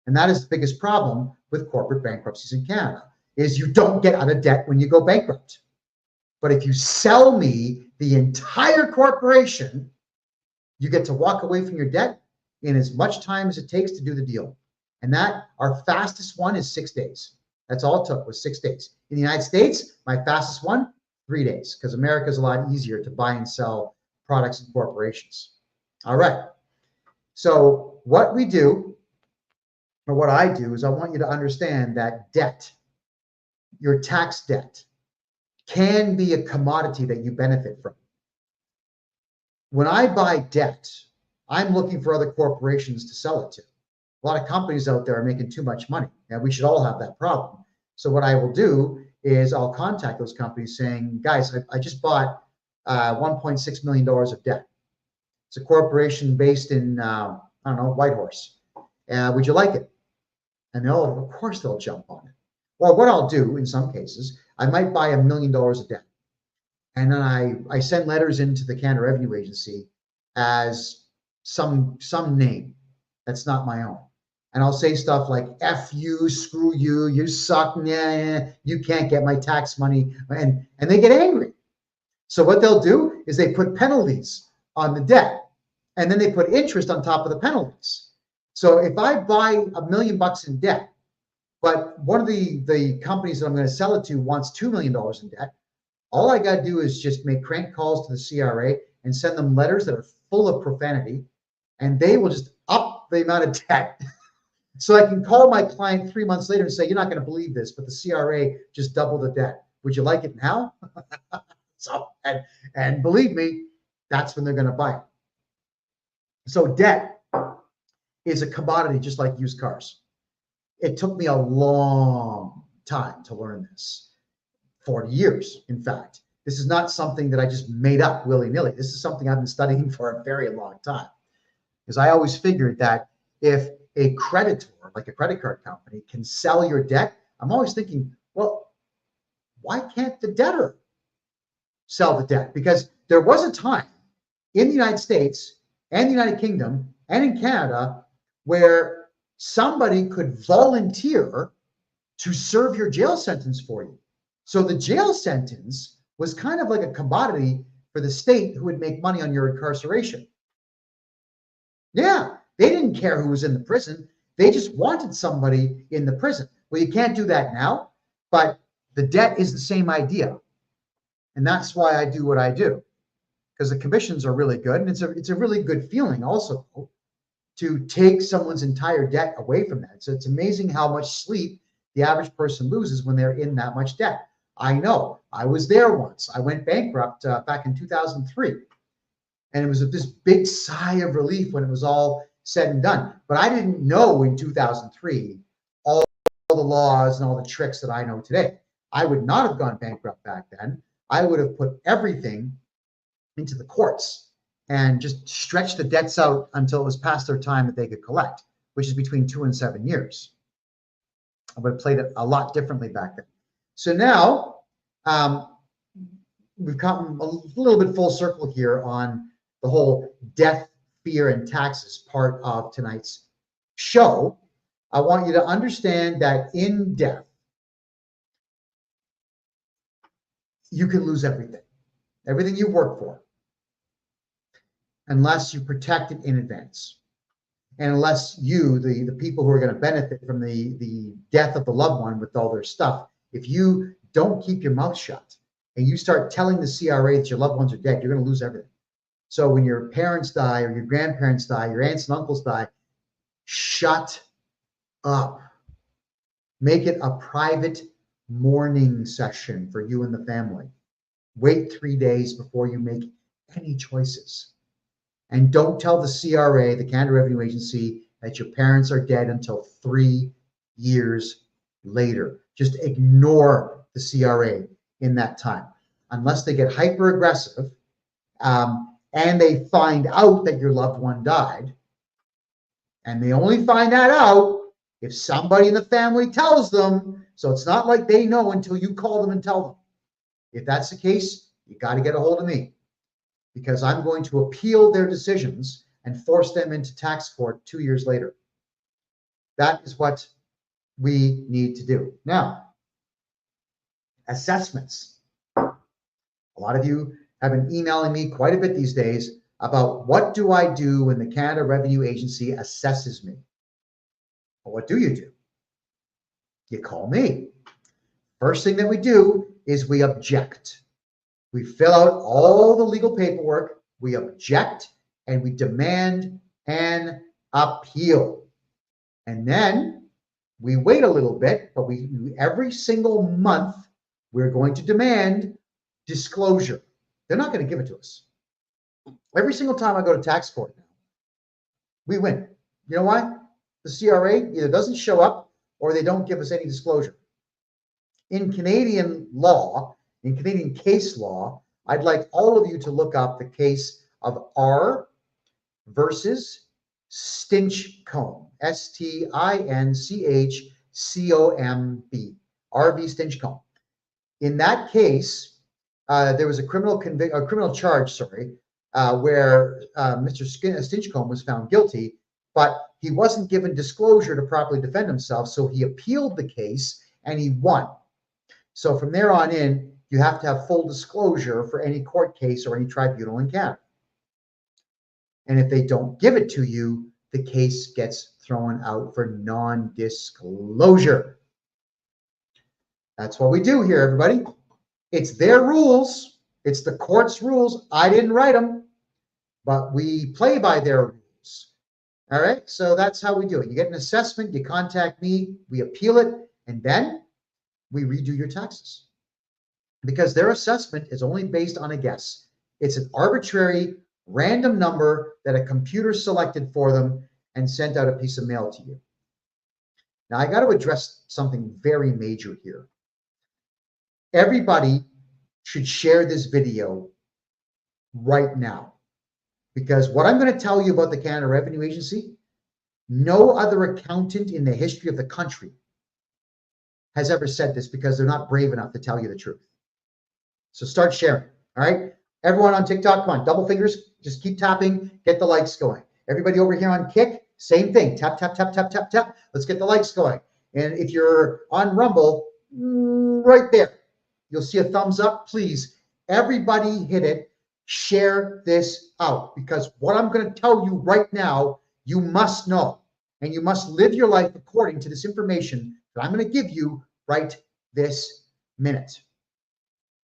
And that is the biggest problem with corporate bankruptcies in Canada, is you don't get out of debt when you go bankrupt. But if you sell me the entire corporation, you get to walk away from your debt in as much time as it takes to do the deal. And that, our fastest one is 6 days. That's all it took, was 6 days. In the United States, my fastest one, 3 days, because America is a lot easier to buy and sell products and corporations. All right. So what we do, or what I do, is I want you to understand that debt, your tax debt, can be a commodity that you benefit from. When I buy debt, I'm looking for other corporations to sell it to. A lot of companies out there are making too much money, and we should all have that problem. So what I will do is I'll contact those companies saying, guys, I just bought $1.6 million of debt. It's a corporation based in, I don't know, Whitehorse. Would you like it? And of course they'll jump on it. Well, what I'll do in some cases, I might buy $1 million of debt. And then I send letters into the Canada Revenue Agency as some name that's not my own. And I'll say stuff like, F you, screw you, you suck, nah, you can't get my tax money. And they get angry. So what they'll do is they put penalties on the debt, and then they put interest on top of the penalties. So if I buy $1 million in debt, but one of the companies that I'm going to sell it to wants $2 million in debt, all I got to do is just make crank calls to the CRA and send them letters that are full of profanity, and they will just up the amount of debt. So I can call my client 3 months later and say, you're not going to believe this, but the CRA just doubled the debt. Would you like it now? So, and believe me, that's when they're going to buy it. So debt is a commodity just like used cars. It took me a long time to learn this. 40 years, in fact. This is not something that I just made up willy-nilly. This is something I've been studying for a very long time. Because I always figured that if a creditor, like a credit card company, can sell your debt, I'm always thinking, well, why can't the debtor sell the debt? Because there was a time in the United States and the United Kingdom and in Canada where somebody could volunteer to serve your jail sentence for you. So the jail sentence was kind of like a commodity for the state who would make money on your incarceration. Yeah, they didn't care who was in the prison. They just wanted somebody in the prison. Well, you can't do that now, but the debt is the same idea. And that's why I do what I do, because the commissions are really good. And it's a really good feeling also to take someone's entire debt away from that. So it's amazing how much sleep the average person loses when they're in that much debt. I know. I was there once. I went bankrupt back in 2003. And it was this big sigh of relief when it was all said and done. But I didn't know in 2003 all the laws and all the tricks that I know today. I would not have gone bankrupt back then. I would have put everything into the courts and just stretched the debts out until it was past their time that they could collect, which is between 2 and 7 years. I would have played it a lot differently back then. So now we've come a little bit full circle here on the whole death, fear, and taxes part of tonight's show. I want you to understand that in death, you can lose everything you work for, unless you protect it in advance. And unless you, the people who are going to benefit from the death of the loved one with all their stuff, if you don't keep your mouth shut and you start telling the CRA that your loved ones are dead, you're going to lose everything. So when your parents die or your grandparents die, your aunts and uncles die, shut up. Make it a private mourning session for you and the family. Wait 3 days before you make any choices. And don't tell the CRA, the Canada Revenue Agency, that your parents are dead until 3 years later. Just ignore the CRA in that time. Unless they get hyper aggressive and they find out that your loved one died. And they only find that out if somebody in the family tells them. So it's not like they know until you call them and tell them. If that's the case, you got to get a hold of me, because I'm going to appeal their decisions and force them into tax court 2 years later. That is what we need to do. Now, assessments. A lot of you have been emailing me quite a bit these days about what do I do when the Canada Revenue Agency assesses me? Well, what do? You call me. First thing that we do is we object. We fill out all the legal paperwork, we object, and we demand an appeal. And then we wait a little bit, but every single month, we're going to demand disclosure. They're not going to give it to us. Every single time I go to tax court now, we win. You know why? The CRA either doesn't show up or they don't give us any disclosure. In Canadian law, in Canadian case law, I'd like all of you to look up the case of R versus Stinchcomb, Stinchcomb, R.V. Stinchcomb. In that case, there was a criminal charge, where Mr. Stinchcomb was found guilty, but he wasn't given disclosure to properly defend himself, so he appealed the case and he won. So from there on in, you have to have full disclosure for any court case or any tribunal in Canada. And if they don't give it to you, the case gets thrown out for non-disclosure. That's what we do here, everybody. It's their rules. It's the court's rules. I didn't write them, but we play by their rules. All right, so that's how we do it. You get an assessment, you contact me, we appeal it, and then we redo your taxes. Because their assessment is only based on a guess. It's an arbitrary, random number that a computer selected for them and sent out a piece of mail to you. Now, I got to address something very major here. Everybody should share this video right now, because what I'm going to tell you about the Canada Revenue Agency, no other accountant in the history of the country has ever said this, because they're not brave enough to tell you the truth. So start sharing, all right? Everyone on TikTok, come on, double fingers, just keep tapping, get the likes going. Everybody over here on Kick, same thing, tap, tap, tap, tap, tap, tap. Let's get the likes going. And if you're on Rumble, right there, you'll see a thumbs up. Please, everybody hit it. Share this out, because what I'm going to tell you right now, you must know, and you must live your life according to this information that I'm going to give you right this minute.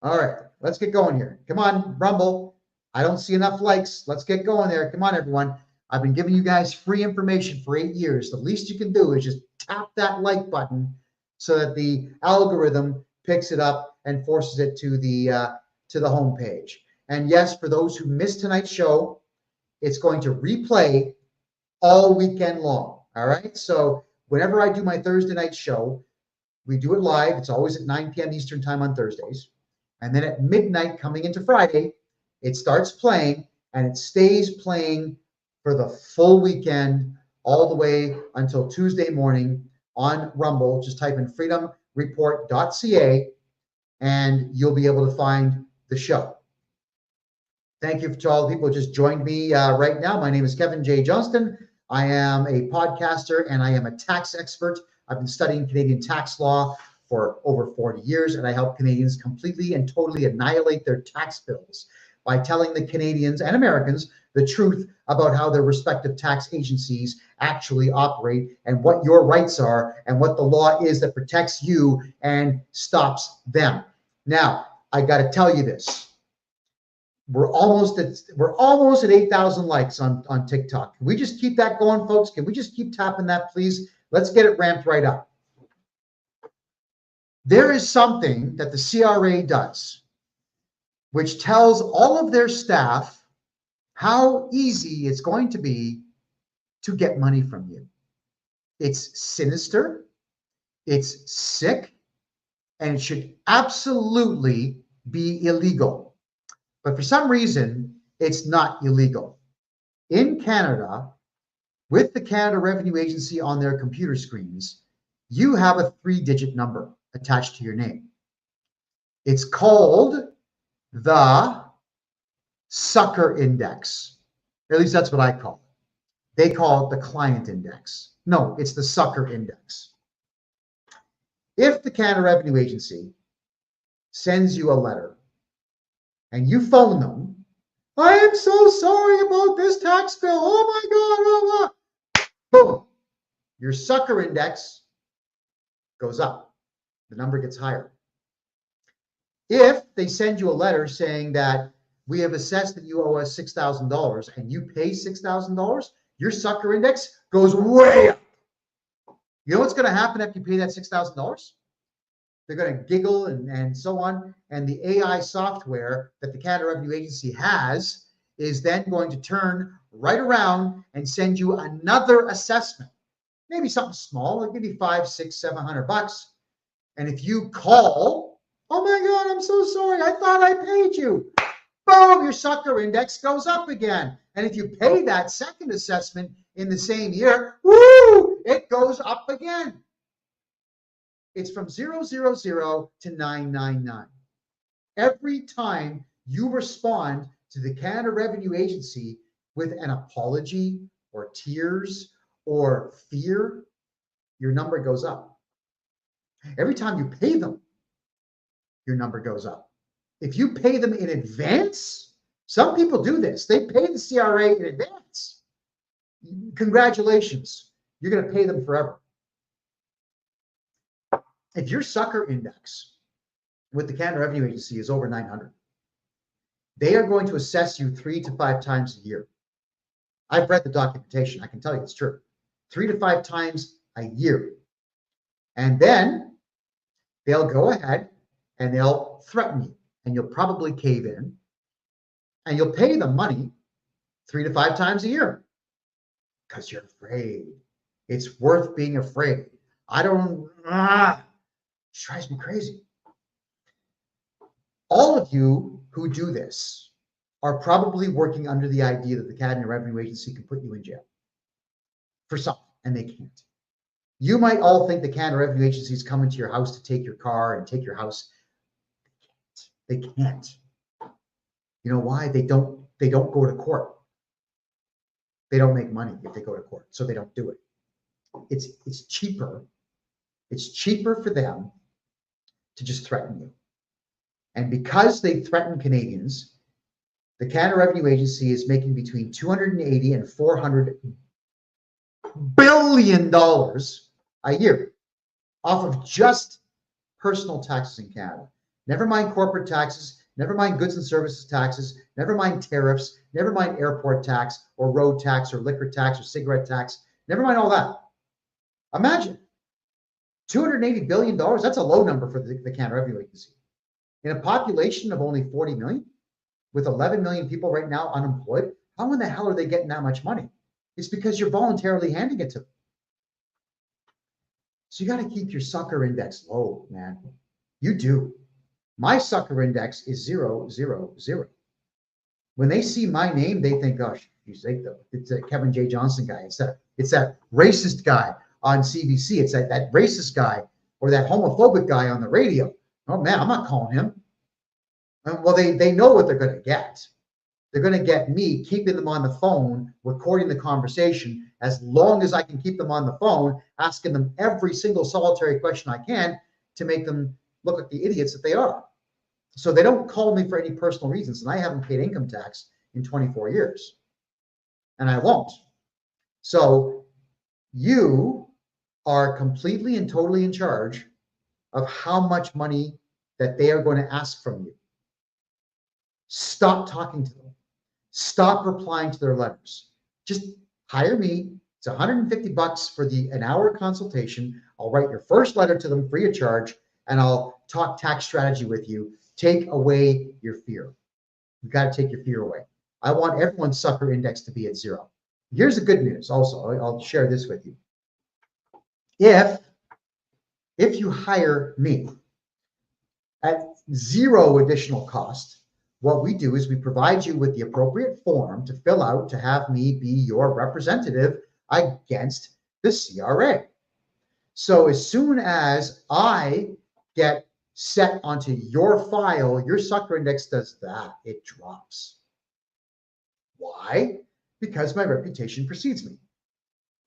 All right, let's get going here. Come on, Rumble. I don't see enough likes. Let's get going there. Come on, everyone. I've been giving you guys free information for 8 years. The least you can do is just tap that like button so that the algorithm picks it up and forces it to the home page. And yes, for those who missed tonight's show, it's going to replay all weekend long. All right. So whenever I do my Thursday night show, we do it live. It's always at 9 p.m. Eastern time on Thursdays. And then at midnight coming into Friday, it starts playing, and it stays playing for the full weekend, all the way until Tuesday morning on Rumble. Just type in freedomreport.ca and you'll be able to find the show. Thank you to all the people who just joined me right now. My name is Kevin J. Johnston. I am a podcaster and I am a tax expert. I've been studying Canadian tax law for over 40 years, and I help Canadians completely and totally annihilate their tax bills by telling the Canadians and Americans the truth about how their respective tax agencies actually operate and what your rights are and what the law is that protects you and stops them. Now, I got to tell you this. We're almost at 8,000 likes on TikTok. Can we just keep that going, folks? Can we just keep tapping that, please? Let's get it ramped right up. There is something that the CRA does, which tells all of their staff how easy it's going to be to get money from you. It's sinister, it's sick, and it should absolutely be illegal. But for some reason, it's not illegal. In Canada, with the Canada Revenue Agency on their computer screens, you have a 3-digit number attached to your name. It's called the sucker index. Or at least that's what I call it. They call it the client index. No, it's the sucker index. If the Canada Revenue Agency sends you a letter and you phone them, I am so sorry about this tax bill. Oh my God. Oh, boom. Your sucker index goes up. The number gets higher. If they send you a letter saying that we have assessed that you owe us $6,000 and you pay $6,000, your sucker index goes way up. You know what's going to happen after you pay that $6,000? They're going to giggle and so on. And the AI software that the Canada Revenue Agency has is then going to turn right around and send you another assessment. Maybe something small, like maybe $500, $600, $700. And if you call, oh my God, I'm so sorry, I thought I paid you. Boom, your sucker index goes up again. And if you pay that second assessment in the same year, woo, it goes up again. It's from 000 to 999. Every time you respond to the Canada Revenue Agency with an apology or tears or fear, your number goes up. Every time you pay them, your number goes up. If you pay them in advance, some people do this. They pay the CRA in advance. Congratulations. You're going to pay them forever. If your sucker index with the Canada Revenue Agency is over 900, they are going to assess you 3 to 5 times a year. I've read the documentation. I can tell you it's true. 3 to 5 times a year. And then they'll go ahead and they'll threaten you, and you'll probably cave in, and you'll pay them money 3 to 5 times a year because you're afraid. It's worth being afraid. It drives me crazy. All of you who do this are probably working under the idea that the Canada Revenue Agency can put you in jail for something, and they can't. You might all think the Canada Revenue Agency is coming to your house to take your car and take your house. They can't. You know why? They don't go to court. They don't make money if they go to court, so they don't do it. It's cheaper. It's cheaper for them to just threaten you. And because they threaten Canadians, the Canada Revenue Agency is making between $280 and $400 billion a year off of just personal taxes in Canada. Never mind corporate taxes, never mind goods and services taxes, never mind tariffs, never mind airport tax or road tax or liquor tax or cigarette tax, never mind all that. Imagine $280 billion, that's a low number for the Canada Revenue Agency. In a population of only 40 million, with 11 million people right now unemployed, how in the hell are they getting that much money? It's because you're voluntarily handing it to them. So you got to keep your sucker index low, man. You do. My sucker index is 000. When they see my name, they think, gosh, it's a Kevin J. Johnston guy. It's that racist guy on CBC. It's that racist guy or that homophobic guy on the radio. Oh man, I'm not calling him. Well, they know what they're going to get. They're going to get me keeping them on the phone, recording the conversation as long as I can keep them on the phone, asking them every single solitary question I can to make them look like the idiots that they are. So they don't call me for any personal reasons, and I haven't paid income tax in 24 years, and I won't. So you are completely and totally in charge of how much money that they are going to ask from you. Stop talking to them. Stop replying to their letters. Just hire me. It's $150 for an hour consultation. I'll write your first letter to them free of charge, and I'll talk tax strategy with you. Take away your fear. You've got to take your fear away. I want everyone's sucker index to be at 0. Here's the good news also. I'll share this with you. If you hire me at 0 additional cost, what we do is we provide you with the appropriate form to fill out to have me be your representative against the CRA. So as soon as I get set onto your file, your sucker index does that. It drops. Why? Because my reputation precedes me.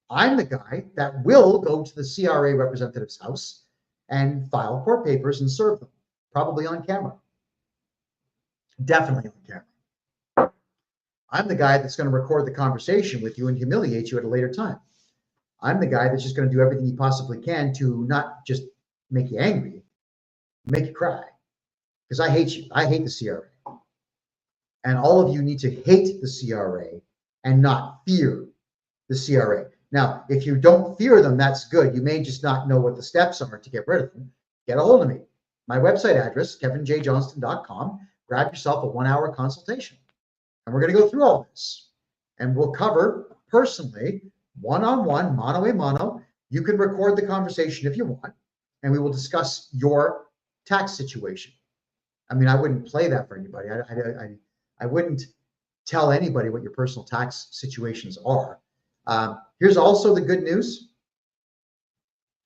I'm the guy that will go to the CRA representative's house and file court papers and serve them, probably on camera. Definitely on camera. I'm the guy that's going to record the conversation with you and humiliate you at a later time. I'm the guy that's just going to do everything he possibly can to not just make you angry, make you cry. Because I hate you. I hate the CRA. And all of you need to hate the CRA and not fear the CRA. Now, if you don't fear them, that's good. You may just not know what the steps are to get rid of them. Get a hold of me. My website address, kevinjjohnston.com. Grab yourself a 1-hour consultation. And we're going to go through all this. And we'll cover personally, one-on-one, mano a mano. You can record the conversation if you want, and we will discuss your tax situation. I mean, I wouldn't play that for anybody. I wouldn't tell anybody what your personal tax situations are. Here's also the good news,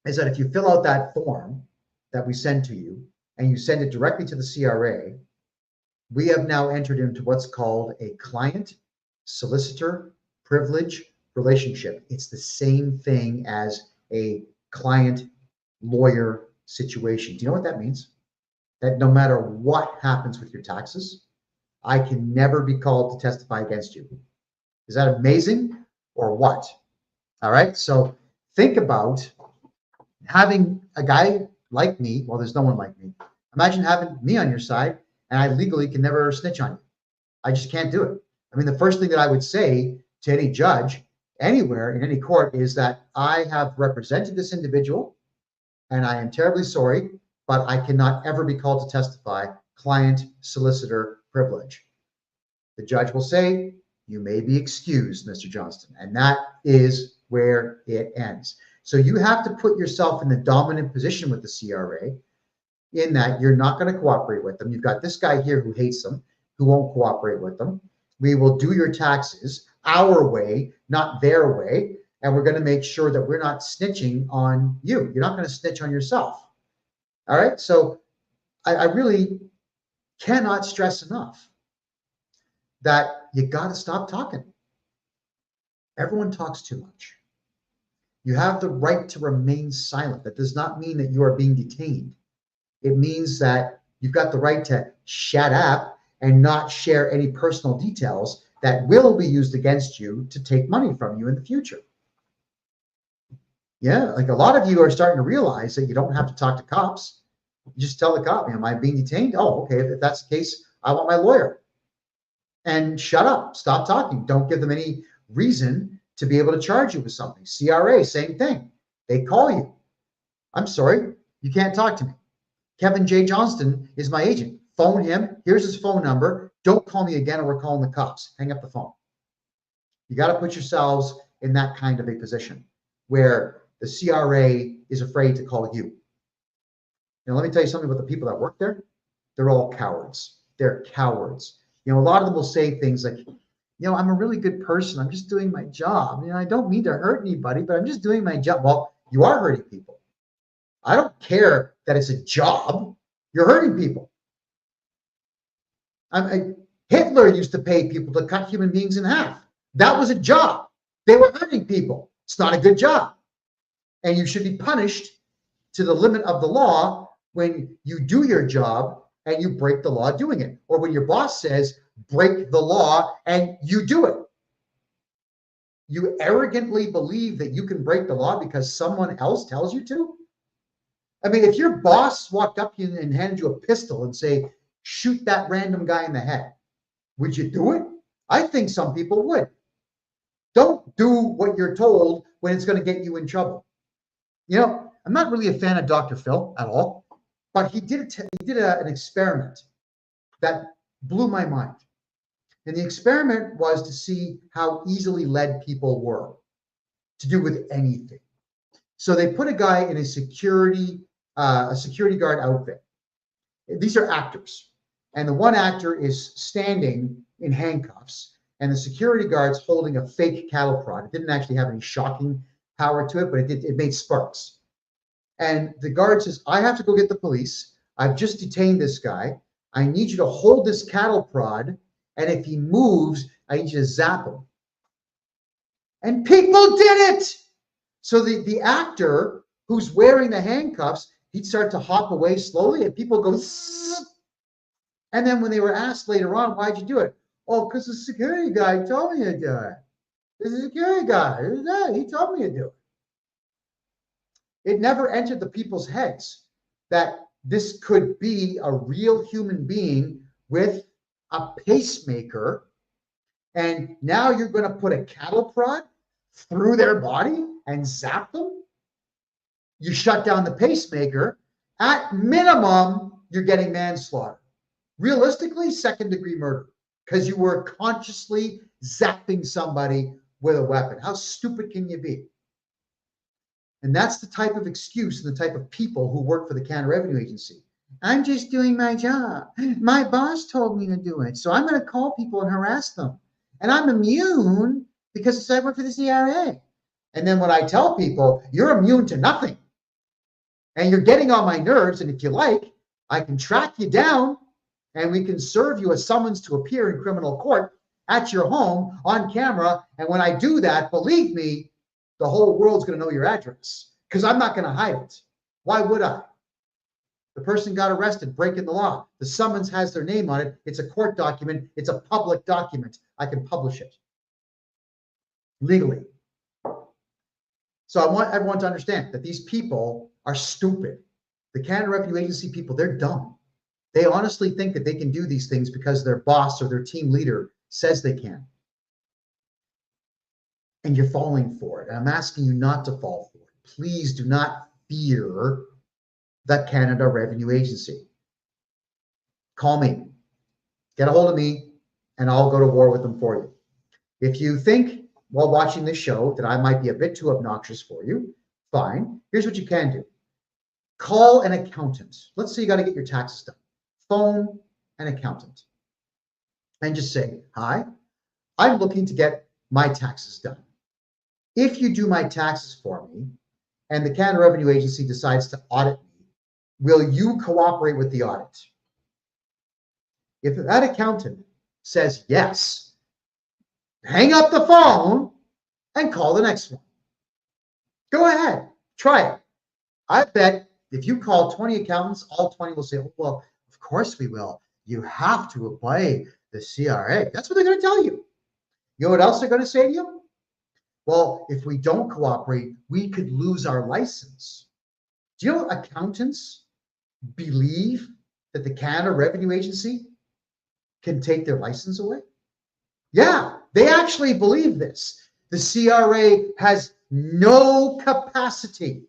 is that if you fill out that form that we send to you and you send it directly to the CRA, we have now entered into what's called a client solicitor privilege relationship. It's the same thing as a client lawyer situation. Do you know what that means? That no matter what happens with your taxes, I can never be called to testify against you. Is that amazing or what? All right. So think about having a guy like me. Well, there's no one like me. Imagine having me on your side, and I legally can never snitch on you. I just can't do it. I mean, the first thing that I would say to any judge anywhere in any court is that I have represented this individual and I am terribly sorry, but I cannot ever be called to testify. Client solicitor privilege. The judge will say, you may be excused, Mr. Johnston. And that is where it ends. So you have to put yourself in the dominant position with the CRA in that you're not going to cooperate with them. You've got this guy here who hates them, who won't cooperate with them. We will do your taxes our way, not their way. And we're going to make sure that we're not snitching on you. You're not going to snitch on yourself. All right. So I really cannot stress enough that you got to stop talking. Everyone talks too much. You have the right to remain silent. That does not mean that you are being detained. It means that you've got the right to shut up and not share any personal details that will be used against you to take money from you in the future. Yeah, like a lot of you are starting to realize that you don't have to talk to cops. You just tell the cop, am I being detained? Oh, okay, if that's the case, I want my lawyer. And shut up, stop talking. Don't give them any reason to be able to charge you with something. CRA, same thing. They call you. I'm sorry, you can't talk to me. Kevin J. Johnston is my agent. Phone him. Here's his phone number. Don't call me again or we're calling the cops. Hang up the phone. You got to put yourselves in that kind of a position where the CRA is afraid to call you. Now, let me tell you something about the people that work there. They're all cowards. They're cowards. A lot of them will say things like, I'm a really good person. I'm just doing my job. I don't mean to hurt anybody, but I'm just doing my job. Well, you are hurting people. I don't care that it's a job. You're hurting people. Hitler used to pay people to cut human beings in half. That was a job. They were hurting people. It's not a good job. And you should be punished to the limit of the law when you do your job and you break the law doing it. Or when your boss says, break the law, and you do it. You arrogantly believe that you can break the law because someone else tells you to? I mean, if your boss walked up to you and handed you a pistol and say, shoot that random guy in the head, would you do it? I think some people would. Don't do what you're told when it's going to get you in trouble. I'm not really a fan of Dr. Phil at all, but he did an experiment that blew my mind. And the experiment was to see how easily led people were to do with anything. So they put a guy in a security guard outfit. These are actors. And the one actor is standing in handcuffs, and the security guard's holding a fake cattle prod. It didn't actually have any shocking power to it, but it made sparks. And the guard says, I have to go get the police. I've just detained this guy. I need you to hold this cattle prod, and if he moves, I need you to zap him. And people did it. So the actor who's wearing the handcuffs, he'd start to hop away slowly, and people go, Sss. And then when they were asked later on, why'd you do it? Oh, because the security guy told me to do it. The security guy, he told me to do it. It never entered the people's heads that this could be a real human being with a pacemaker, and now you're going to put a cattle prod through their body and zap them. You shut down the pacemaker. At minimum, you're getting manslaughter. Realistically, second-degree murder, because you were consciously zapping somebody with a weapon. How stupid can you be? And that's the type of excuse and the type of people who work for the Canada Revenue Agency. I'm just doing my job. My boss told me to do it, so I'm going to call people and harass them. And I'm immune because I work for the CRA. And then when I tell people, you're immune to nothing, and you're getting on my nerves, and if you like, I can track you down, and we can serve you a summons to appear in criminal court at your home on camera. And when I do that, believe me, the whole world's going to know your address, because I'm not going to hide it. Why would I? The person got arrested, breaking the law. The summons has their name on it. It's a court document. It's a public document. I can publish it legally. So I want everyone to understand that these people are stupid. The Canada Revenue Agency people, they're dumb. They honestly think that they can do these things because their boss or their team leader says they can. And you're falling for it. And I'm asking you not to fall for it. Please do not fear the Canada Revenue Agency. Call me. Get a hold of me, and I'll go to war with them for you. If you think while watching this show that I might be a bit too obnoxious for you, fine. Here's what you can do. Call an accountant. Let's say you got to get your taxes done. Phone an accountant and just say, hi, I'm looking to get my taxes done. If you do my taxes for me and the Canada Revenue Agency decides to audit me, will you cooperate with the audit? If that accountant says yes, hang up the phone and call the next one. Go ahead, try it. I bet if you call 20 accountants, all 20 will say, oh, well, of course we will. You have to obey the CRA. That's what they're going to tell you. You know what else they're going to say to you? Well, if we don't cooperate, we could lose our license. Do you know accountants believe that the Canada Revenue Agency can take their license away? Yeah, they actually believe this. The CRA has no capacity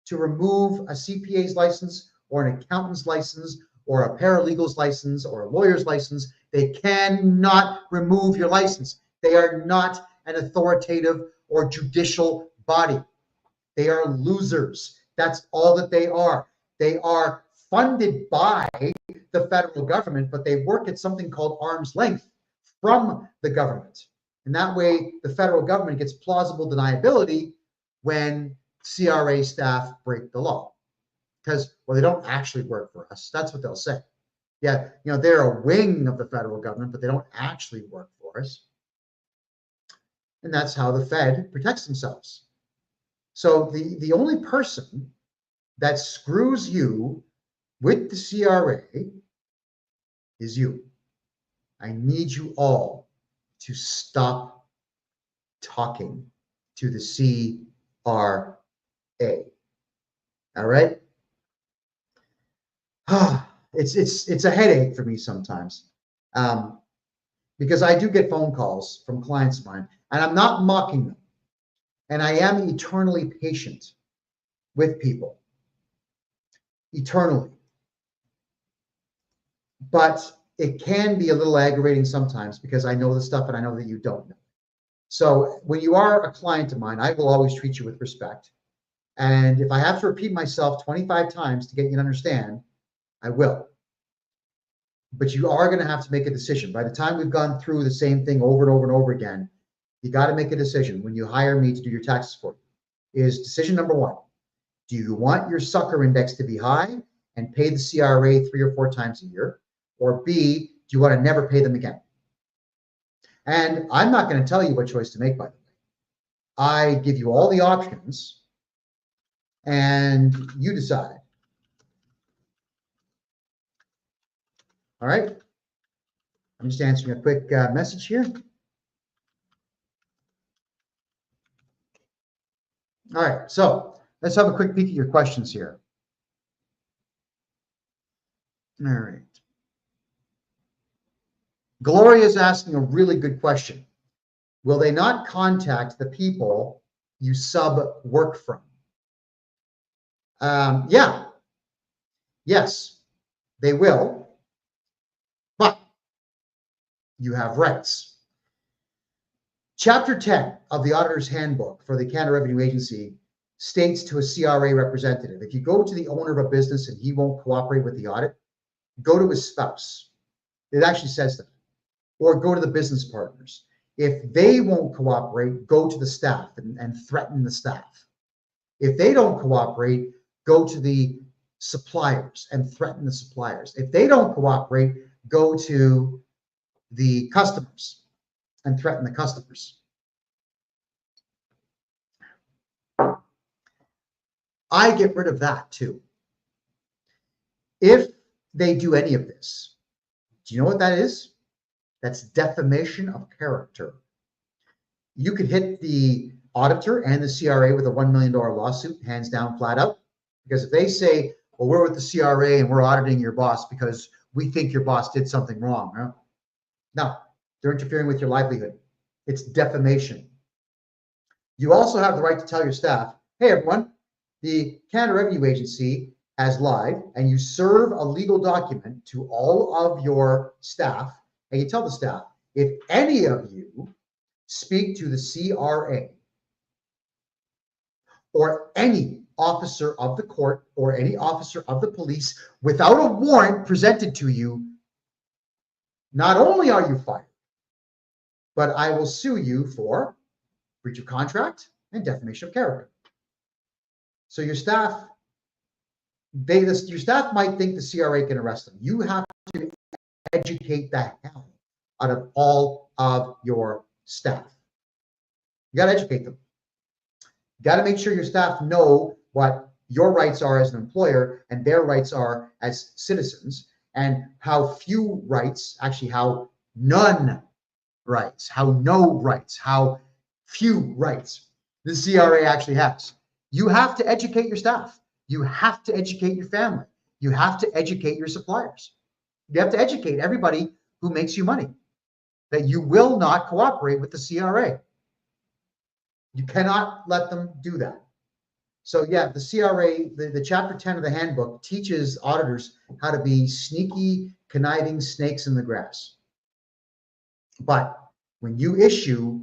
to remove a CPA's license or an accountant's license or a paralegal's license or a lawyer's license. They cannot remove your license. They are not an authoritative or judicial body. They are losers. That's all that they are. They are funded by the federal government, but they work at something called arm's length from the government. And that way, the federal government gets plausible deniability when CRA staff break the law. Because, well, they don't actually work for us. That's what they'll say. Yeah, you know, they're a wing of the federal government, but they don't actually work for us. And that's how the Fed protects themselves. So the only person that screws you with the CRA is you. I need you all to stop talking to the CRA. All right? It's a headache for me sometimes, because I do get phone calls from clients of mine, and I'm not mocking them. And I am eternally patient with people. Eternally. But it can be a little aggravating sometimes because I know the stuff and I know that you don't know. So when you are a client of mine, I will always treat you with respect. And if I have to repeat myself 25 times to get you to understand, I will. But you are going to have to make a decision. By the time we've gone through the same thing over and over and over again, you got to make a decision when you hire me to do your taxes for you. Is decision number one, do you want your sucker index to be high and pay the CRA 3 or 4 times a year? Or B, do you want to never pay them again? And I'm not going to tell you what choice to make, by the way. I give you all the options and you decide. All right. I'm just answering a quick message here. All right, so let's have a quick peek at your questions here. All right. Gloria is asking a really good question. Will they not contact the people you sub work from? Yeah. Yes, they will, but you have rights. Chapter 10 of the Auditor's Handbook for the Canada Revenue Agency states to a CRA representative, if you go to the owner of a business and he won't cooperate with the audit, go to his spouse. It actually says that. Or go to the business partners. If they won't cooperate, go to the staff and threaten the staff. If they don't cooperate, go to the suppliers and threaten the suppliers. If they don't cooperate, go to the customers and threaten the customers. I get rid of that too. If they do any of this, do you know what that is? That's defamation of character. You could hit the auditor and the CRA with a $1 million lawsuit, hands down, flat out. Because if they say, well, we're with the CRA and we're auditing your boss because we think your boss did something wrong. Huh? No, they're interfering with your livelihood. It's defamation. You also have the right to tell your staff, hey, everyone, the Canada Revenue Agency has lied, and you serve a legal document to all of your staff, and you tell the staff, if any of you speak to the CRA or any officer of the court or any officer of the police without a warrant presented to you, not only are you fired, but I will sue you for breach of contract and defamation of character. So your staff, your staff might think the CRA can arrest them. You have to educate the hell out of all of your staff. You got to educate them. You got to make sure your staff know what your rights are as an employer and their rights are as citizens, and how few rights, actually how none rights, how no rights, how few rights the CRA actually has. You have to educate your staff. You have to educate your family. You have to educate your suppliers. You have to educate everybody who makes you money that you will not cooperate with the CRA. You cannot let them do that. So yeah, the CRA, the chapter 10 of the handbook teaches auditors how to be sneaky, conniving snakes in the grass. But when you issue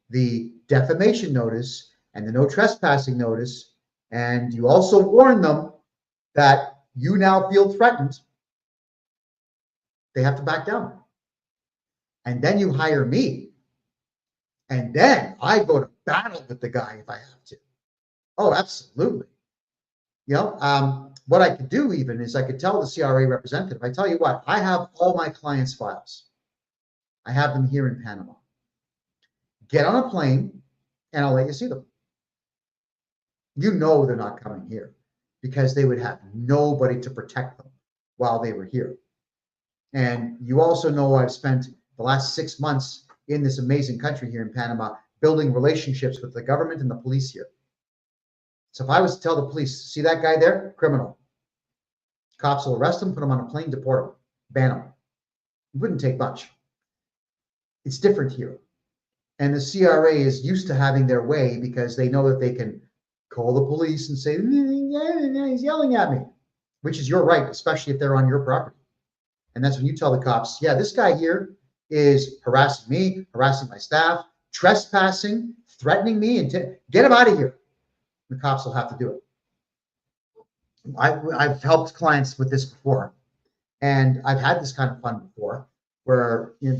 the defamation notice and the no trespassing notice, and you also warn them that you now feel threatened, they have to back down. And then you hire me. And then I go to battle with the guy if I have to. Oh, absolutely. You know, what I could do even is I could tell the CRA representative, I tell you what, I have all my clients' files. I have them here in Panama. Get on a plane and I'll let you see them. You know they're not coming here because they would have nobody to protect them while they were here. And you also know I've spent the last 6 months in this amazing country here in Panama building relationships with the government and the police here. So if I was to tell the police, see that guy there, criminal, cops will arrest him, put him on a plane, deport him, ban him. It wouldn't take much. It's different here. And the CRA is used to having their way because they know that they can call the police and say, he's yelling at me, which is your right, especially if they're on your property. And that's when you tell the cops, yeah, this guy here is harassing me, harassing my staff, trespassing, threatening me, and get him out of here. The cops will have to do it. I've helped clients with this before, and I've had this kind of fun before, where and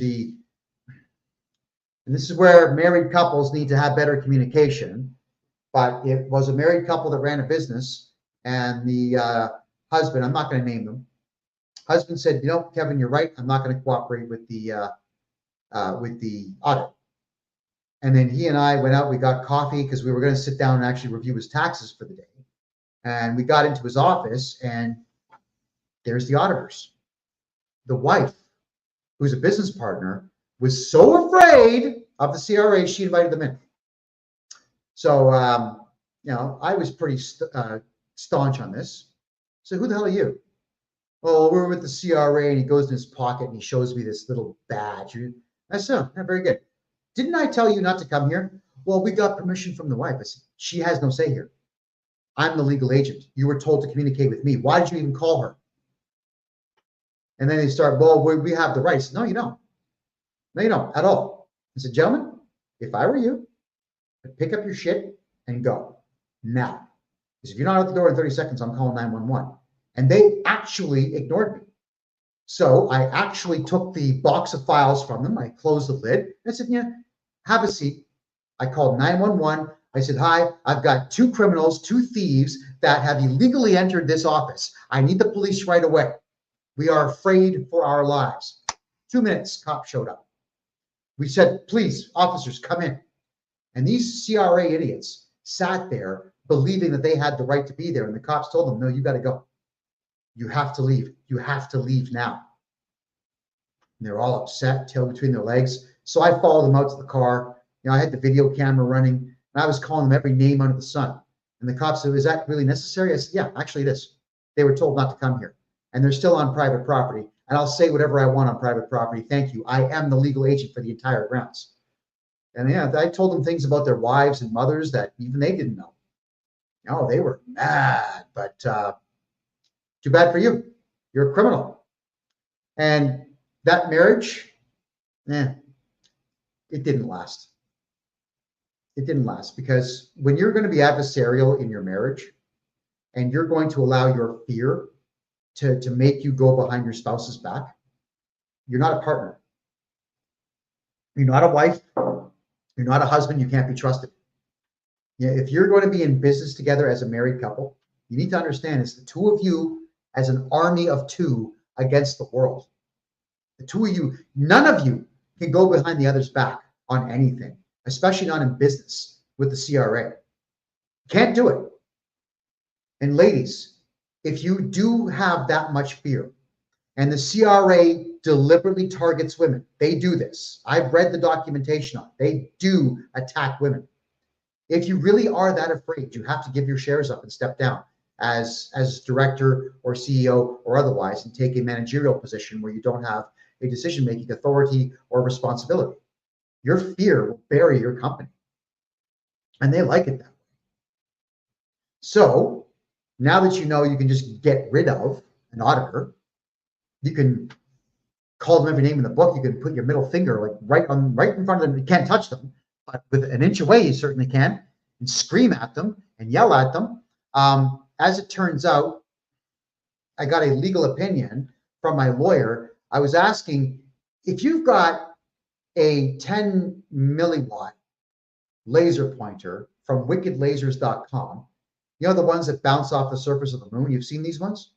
this is where married couples need to have better communication. But it was a married couple that ran a business, and the husband, I'm not going to name them, husband said, you know, Kevin, you're right. I'm not going to cooperate with the audit. And then he and I went out, we got coffee because we were going to sit down and actually review his taxes for the day. And we got into his office, and there's the auditors. The wife, who's a business partner, was so afraid of the CRA, she invited them in. So, I was pretty staunch on this. So, who the hell are you? Oh, we're with the CRA, and he goes in his pocket and he shows me this little badge. I said, oh, yeah, very good. Didn't I tell you not to come here? Well, we got permission from the wife. I said, she has no say here. I'm the legal agent. You were told to communicate with me. Why did you even call her? And then they start, well, we have the rights. No, you don't. No, you don't at all. I said, gentlemen, if I were you, I'd pick up your shit and go now. Because if you're not out the door in 30 seconds, I'm calling 911. And they actually ignored me. So I actually took the box of files from them. I closed the lid. I said, yeah, have a seat. I called 911. I said, hi, I've got 2 criminals, 2 thieves that have illegally entered this office. I need the police right away. We are afraid for our lives. 2 minutes, cop showed up. We said, please, officers, come in. And these CRA idiots sat there believing that they had the right to be there. And the cops told them, no, you got to go. You have to leave. You have to leave now. And they're all upset, tail between their legs. So I followed them out to the car. I had the video camera running, and I was calling them every name under the sun. And the cops said, is that really necessary? I said, yeah, actually it is. They were told not to come here. And they're still on private property. And I'll say whatever I want on private property. Thank you. I am the legal agent for the entire grounds. And yeah, I told them things about their wives and mothers that even they didn't know. No, they were mad, but too bad for you. You're a criminal. And that marriage, it didn't last. It didn't last because when you're going to be adversarial in your marriage and you're going to allow your fear to make you go behind your spouse's back, you're not a partner. You're not a wife. You're not a husband. You can't be trusted. Yeah, if you're going to be in business together as a married couple, you need to understand it's the 2 of you as an army of 2 against the world. The 2 of you, none of you can go behind the other's back on anything, especially not in business with the CRA. Can't do it. And ladies, if you do have that much fear, and the CRA deliberately targets women, they do this. I've read the documentation on it. They do attack women. If you really are that afraid, you have to give your shares up and step down as director or CEO or otherwise and take a managerial position where you don't have a decision-making authority or responsibility. Your fear will bury your company. And they like it that way. So now that you know you can just get rid of an auditor, you can call them every name in the book. You can put your middle finger like right in front of them. You can't touch them, but with an inch away, you certainly can, and scream at them and yell at them. As it turns out, I got a legal opinion from my lawyer. I was asking if you've got a 10 milliwatt laser pointer from wickedlasers.com, the ones that bounce off the surface of the moon. You've seen these ones?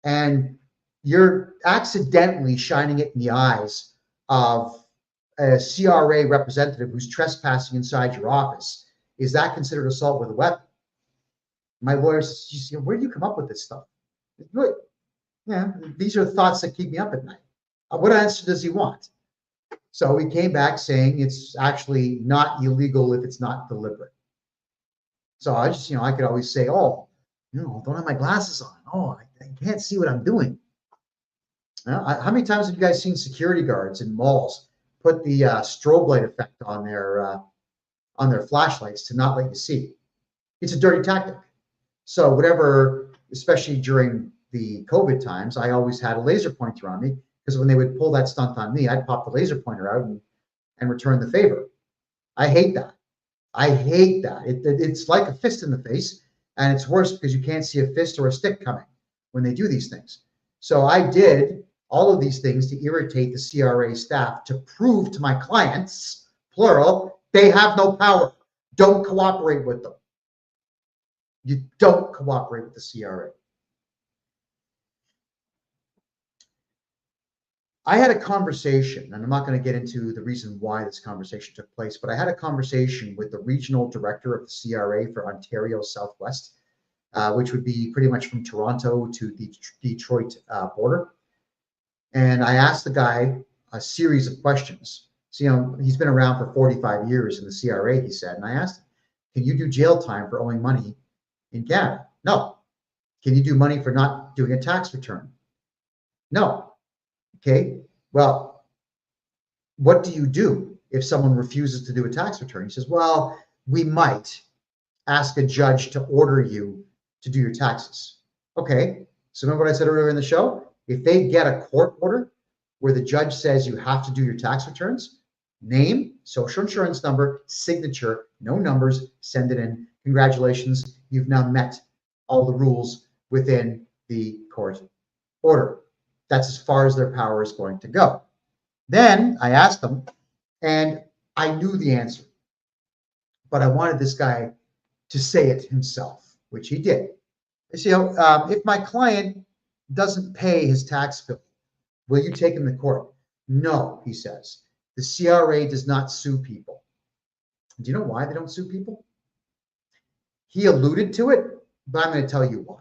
And you're accidentally shining it in the eyes of a CRA representative who's trespassing inside your office. Is that considered assault with a weapon? My lawyer says, where do you come up with this stuff? Yeah, these are thoughts that keep me up at night. What answer does he want? So he came back saying it's actually not illegal if it's not deliberate. So I just, I could always say, don't have my glasses on. I can't see what I'm doing. How many times have you guys seen security guards in malls put the strobe light effect on their flashlights to not let you see? It's a dirty tactic. So whatever, especially during the COVID times, I always had a laser pointer on me because when they would pull that stunt on me, I'd pop the laser pointer out and return the favor. I hate that. I hate that. It's like a fist in the face, and it's worse because you can't see a fist or a stick coming when they do these things. So I did all of these things to irritate the CRA staff to prove to my clients, plural, they have no power. Don't cooperate with them. You don't cooperate with the CRA. I had a conversation, and I'm not going to get into the reason why this conversation took place, but I had a conversation with the regional director of the CRA for Ontario Southwest, which would be pretty much from Toronto to the Detroit border. And I asked the guy a series of questions. So, he's been around for 45 years in the CRA, he said. And I asked him, can you do jail time for owing money in Canada? No. Can you do money for not doing a tax return? No. Okay, well, what do you do if someone refuses to do a tax return? He says, well, we might ask a judge to order you to do your taxes. Okay, so remember what I said earlier in the show? If they get a court order where the judge says you have to do your tax returns, name, social insurance number, signature, no numbers, send it in. Congratulations, you've now met all the rules within the court order. That's as far as their power is going to go. Then I asked them, and I knew the answer, but I wanted this guy to say it himself, which he did. I said, if my client doesn't pay his tax bill, will you take him to court? No, he says. The CRA does not sue people. Do you know why they don't sue people? He alluded to it, but I'm going to tell you why.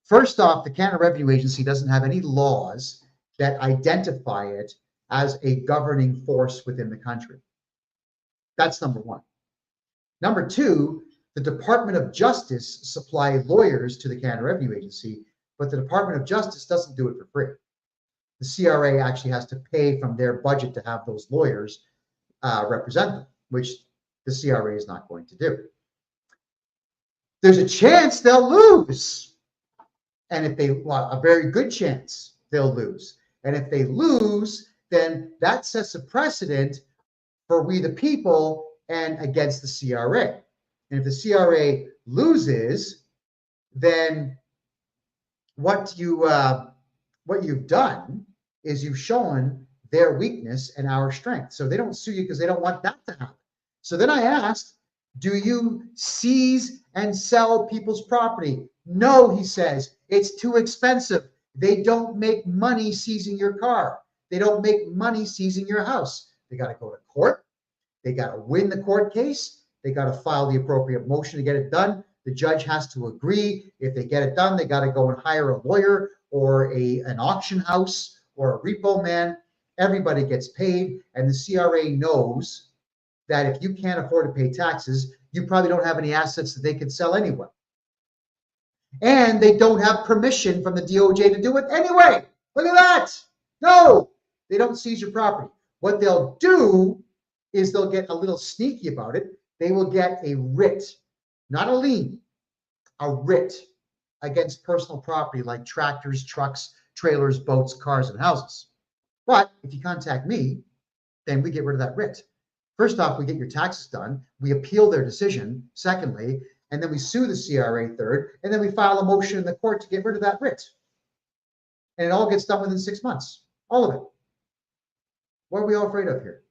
First off, the Canada Revenue Agency doesn't have any laws that identify it as a governing force within the country. That's number one. Number two, the Department of Justice supply lawyers to the Canada Revenue Agency, but the Department of Justice doesn't do it for free. The CRA actually has to pay from their budget to have those lawyers represent them, which the CRA is not going to do. There's a chance they'll lose. And if they, well, a very good chance they'll lose. And if they lose, then that sets a precedent for we the people and against the CRA. And if the CRA loses, then what you've done is you've shown their weakness and our strength. So they don't sue you because they don't want that to happen. So then I asked, do you seize and sell people's property? No, he says, it's too expensive. They don't make money seizing your car. They don't make money seizing your house. They got to go to court. They got to win the court case. They got to file the appropriate motion to get it done. The judge has to agree. If they get it done, they got to go and hire a lawyer or an auction house or a repo man. Everybody gets paid, and the CRA knows that if you can't afford to pay taxes, you probably don't have any assets that they could sell anyway. And they don't have permission from the DOJ to do it anyway. Look at that. No, they don't seize your property. What they'll do is they'll get a little sneaky about it. They will get a writ, not a lien, a writ against personal property like tractors, trucks, trailers, boats, cars, and houses. But if you contact me, then we get rid of that writ. First off, we get your taxes done. We appeal their decision. Secondly, and then we sue the CRA third, and then we file a motion in the court to get rid of that writ. And it all gets done within 6 months, all of it. What are we all afraid of here?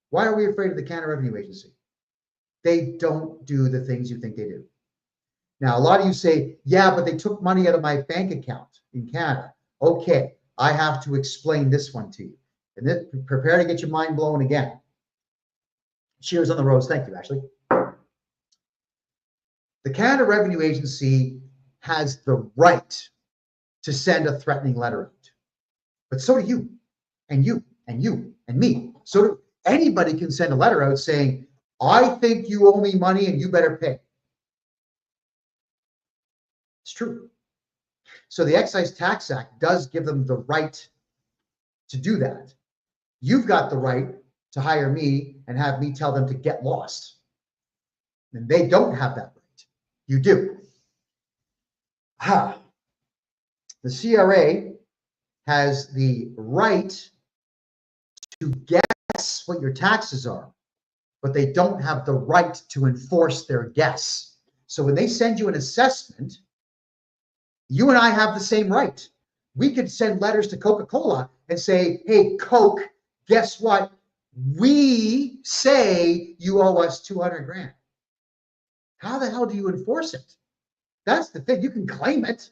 Why are we afraid of the Canada Revenue Agency? They don't do the things you think they do. Now, a lot of you say, yeah, but they took money out of my bank account in Canada. Okay, I have to explain this one to you. And then prepare to get your mind blown again. Cheers on the rose. Thank you, Ashley. The Canada Revenue Agency has the right to send a threatening letter out. But so do you, and you, and you, and me. So anybody can send a letter out saying, I think you owe me money and you better pay. It's true. So the Excise Tax Act does give them the right to do that. You've got the right to hire me and have me tell them to get lost. And they don't have that right. You do. The CRA has the right to guess what your taxes are, but they don't have the right to enforce their guess. So when they send you an assessment, you and I have the same right. We could send letters to Coca-Cola and say, hey, Coke, guess what? We say you owe us 200 grand. How the hell do you enforce it? That's the thing. You can claim it,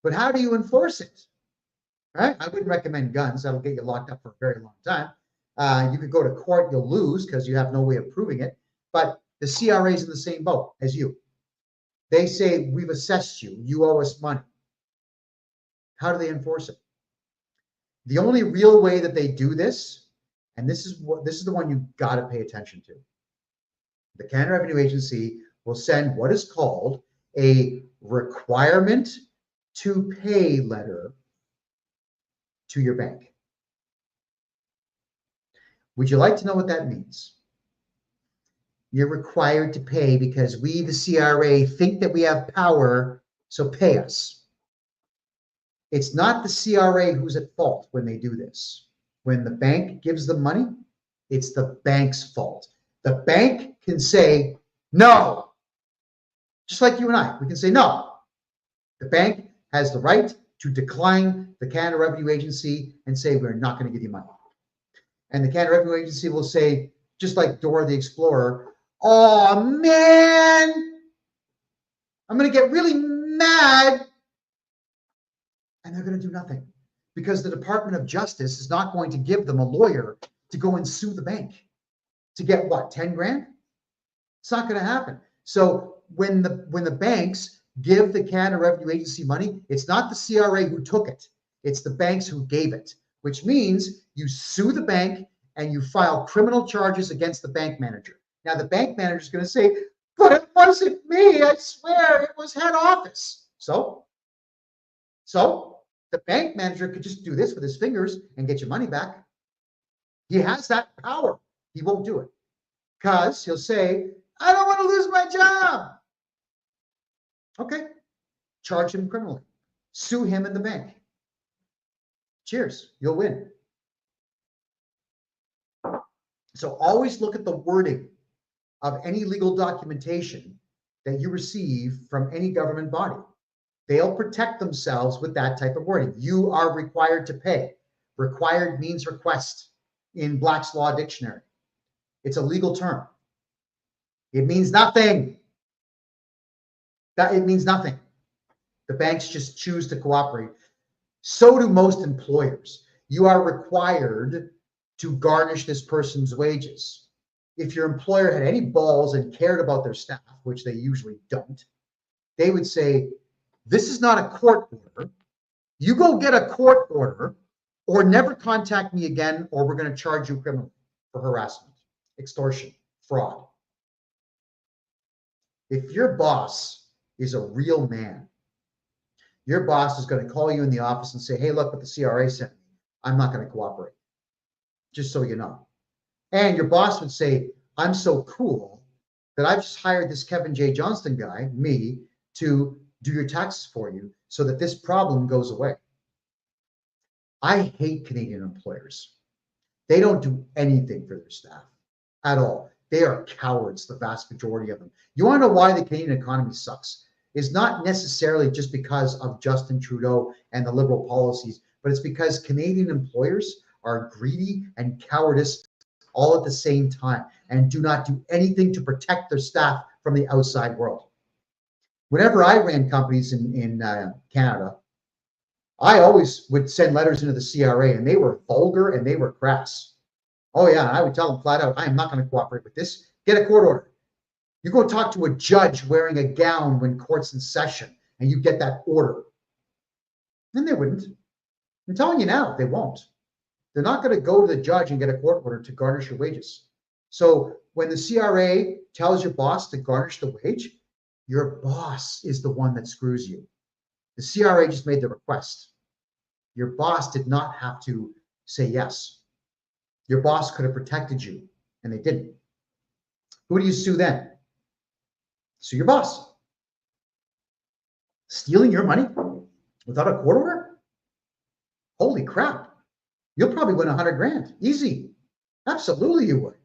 but how do you enforce it? right? I wouldn't recommend guns. That'll get you locked up for a very long time. You could go to court, you'll lose because you have no way of proving it. But the CRA is in the same boat as you. They say, we've assessed you. You owe us money. How do they enforce it? The only real way that they do this, and this is the one you got to pay attention to. The Canada Revenue Agency will send what is called a requirement to pay letter to your bank. Would you like to know what that means? You're required to pay because we, the CRA, think that we have power, so pay us. It's not the CRA who's at fault when they do this. When the bank gives them money, it's the bank's fault. The bank can say no. Just like you and I, we can say no. The bank has the right to decline the Canada Revenue Agency and say, we're not going to give you money. And the Canada Revenue Agency will say, just like Dora the Explorer, oh man, I'm going to get really mad. And they're going to do nothing because the Department of Justice is not going to give them a lawyer to go and sue the bank to get what, 10 grand? It's not going to happen. So when the banks give the Canada Revenue Agency money, it's not the CRA who took it. It's the banks who gave it, which means you sue the bank and you file criminal charges against the bank manager. Now, the bank manager is going to say, but it wasn't me. I swear it was head office. So the bank manager could just do this with his fingers and get your money back. He has that power. He won't do it because he'll say, I don't want to lose my job. Okay, charge him criminally. Sue him and the bank. Cheers, you'll win. So always look at the wording of any legal documentation that you receive from any government body. They'll protect themselves with that type of wording. You are required to pay. Required means request in Black's Law Dictionary. It's a legal term. It means nothing. It means nothing. The banks just choose to cooperate. So do most employers. You are required to garnish this person's wages. If your employer had any balls and cared about their staff, which they usually don't, they would say, this is not a court order. You go get a court order or never contact me again, or we're going to charge you criminally for harassment, extortion, fraud. If your boss is a real man, your boss is going to call you in the office and say, hey, look what the CRA sent me. I'm not going to cooperate, just so you know. And your boss would say, I'm so cool that I've just hired this Kevin J. Johnston guy, me, to do your taxes for you so that this problem goes away. I hate Canadian employers. They don't do anything for their staff at all. They are cowards, the vast majority of them. You want to know why the Canadian economy sucks? It's not necessarily just because of Justin Trudeau and the Liberal policies, but it's because Canadian employers are greedy and cowardice all at the same time and do not do anything to protect their staff from the outside world. Whenever I ran companies in Canada, I always would send letters into the CRA, and they were vulgar and they were crass. Oh yeah, I would tell them flat out, I am not going to cooperate with this. Get a court order. You go talk to a judge wearing a gown when court's in session, and you get that order. Then they wouldn't. I'm telling you now, they won't. They're not going to go to the judge and get a court order to garnish your wages. So when the CRA tells your boss to garnish the wage, your boss is the one that screws you. The CRA just made the request. Your boss did not have to say yes. Your boss could have protected you, and they didn't. Who do you sue then? Sue your boss. Stealing your money without a court order? Holy crap. You'll probably win 100 grand. Easy. Absolutely you would.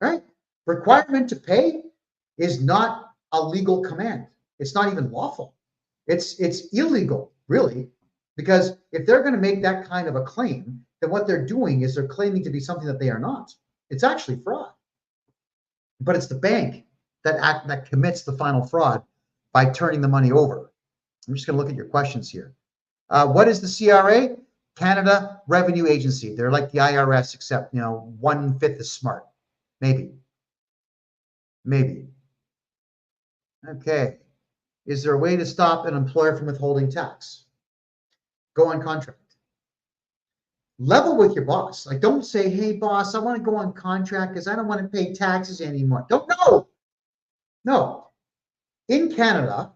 Right? Requirement to pay is not a legal command. It's not even lawful. It's illegal, really, because if they're going to make that kind of a claim, then what they're doing is they're claiming to be something that they are not. It's actually fraud. But it's the bank that commits the final fraud by turning the money over. I'm just going to look at your questions here. What is the CRA? Canada Revenue Agency. They're like the IRS, except, 1/5 as smart. Maybe. Okay. Is there a way to stop an employer from withholding tax? Go on contract. Level with your boss. Like, don't say, hey, boss, I want to go on contract because I don't want to pay taxes anymore. No. In Canada,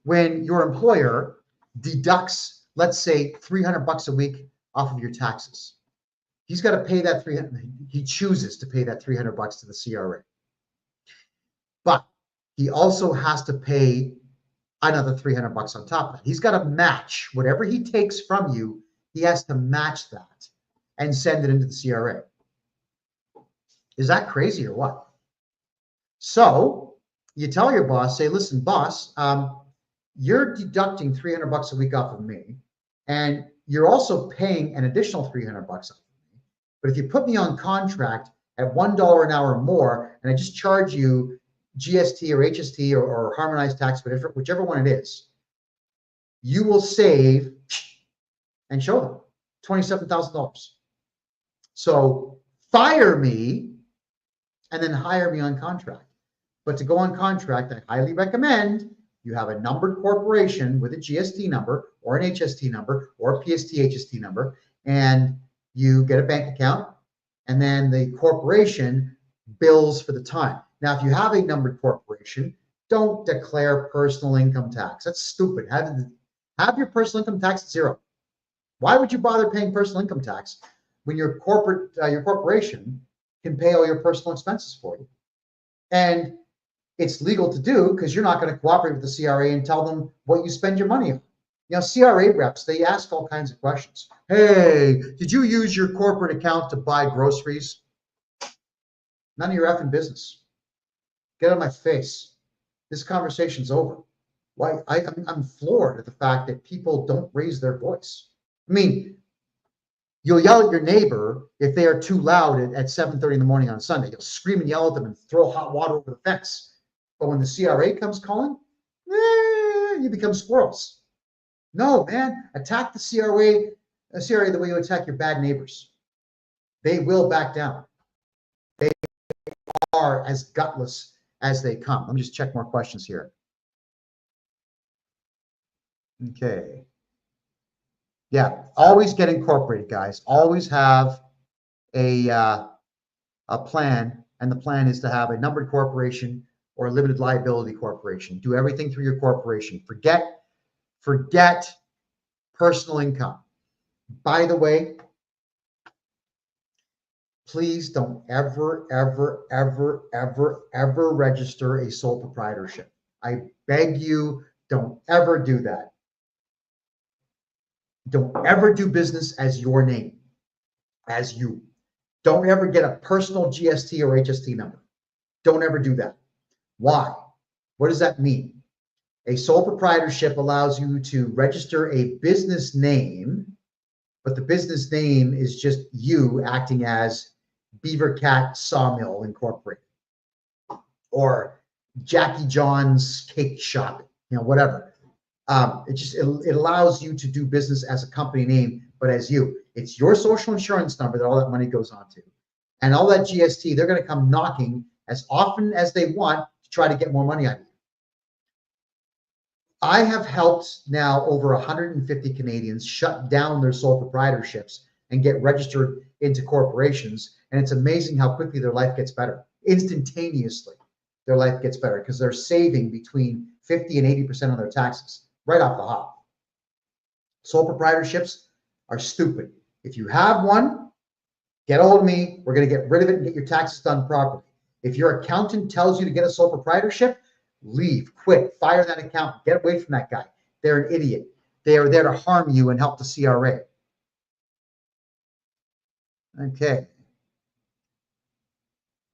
when your employer deducts, let's say, $300 a week off of your taxes, he's got to pay that he chooses to pay that $300 to the CRA. But he also has to pay another $300 on top of that. He's got to match whatever he takes from you. He has to match that and send it into the CRA. Is that crazy or what? So you tell your boss, say, listen, boss, you're deducting $300 a week off of me, and you're also paying an additional $300 off of me. But if you put me on contract at $1 an hour more, and I just charge you GST or HST or harmonized tax, whichever one it is, you will save, and show them, $27,000. So fire me and then hire me on contract. But to go on contract, I highly recommend you have a numbered corporation with a GST number or an HST number or a PST HST number, and you get a bank account, and then the corporation bills for the time. Now, if you have a numbered corporation, don't declare personal income tax. That's stupid. Have your personal income tax at zero. Why would you bother paying personal income tax when your corporation can pay all your personal expenses for you? And it's legal to do because you're not going to cooperate with the CRA and tell them what you spend your money on. CRA reps, they ask all kinds of questions. Hey, did you use your corporate account to buy groceries? None of your effing business. Get out of my face. This conversation's over. Why? I'm floored at the fact that people don't raise their voice. I mean, you'll yell at your neighbor if they are too loud at 7:30 in the morning on Sunday. You'll scream and yell at them and throw hot water over the fence. But when the CRA comes calling, you become squirrels. No, man, attack the CRA the way you attack your bad neighbors. They will back down. They are as gutless as they come. Let me just check more questions here. Okay. Yeah, always get incorporated, guys. Always have a plan, and the plan is to have a numbered corporation or a limited liability corporation. Do everything through your corporation. Forget personal income. By the way, please don't ever register a sole proprietorship. I beg you, don't ever do that. Don't ever do business as your name, as you. Don't ever get a personal GST or HST number. Don't ever do that. Why? What does that mean? A sole proprietorship allows you to register a business name, but the business name is just you acting as Beaver Cat Sawmill Incorporated or Jackie John's Cake Shop, whatever. It allows you to do business as a company name, but as you. It's your social insurance number that all that money goes on to. And all that GST, they're going to come knocking as often as they want to try to get more money out of you. I have helped now over 150 Canadians shut down their sole proprietorships and get registered into corporations. And it's amazing how quickly their life gets better. Instantaneously, their life gets better because they're saving between 50 and 80% on their taxes right off the hop. Sole proprietorships are stupid. If you have one, get a hold of me. We're going to get rid of it and get your taxes done properly. If your accountant tells you to get a sole proprietorship, leave, quit, fire that accountant, get away from that guy. They're an idiot. They are there to harm you and help the CRA. Okay.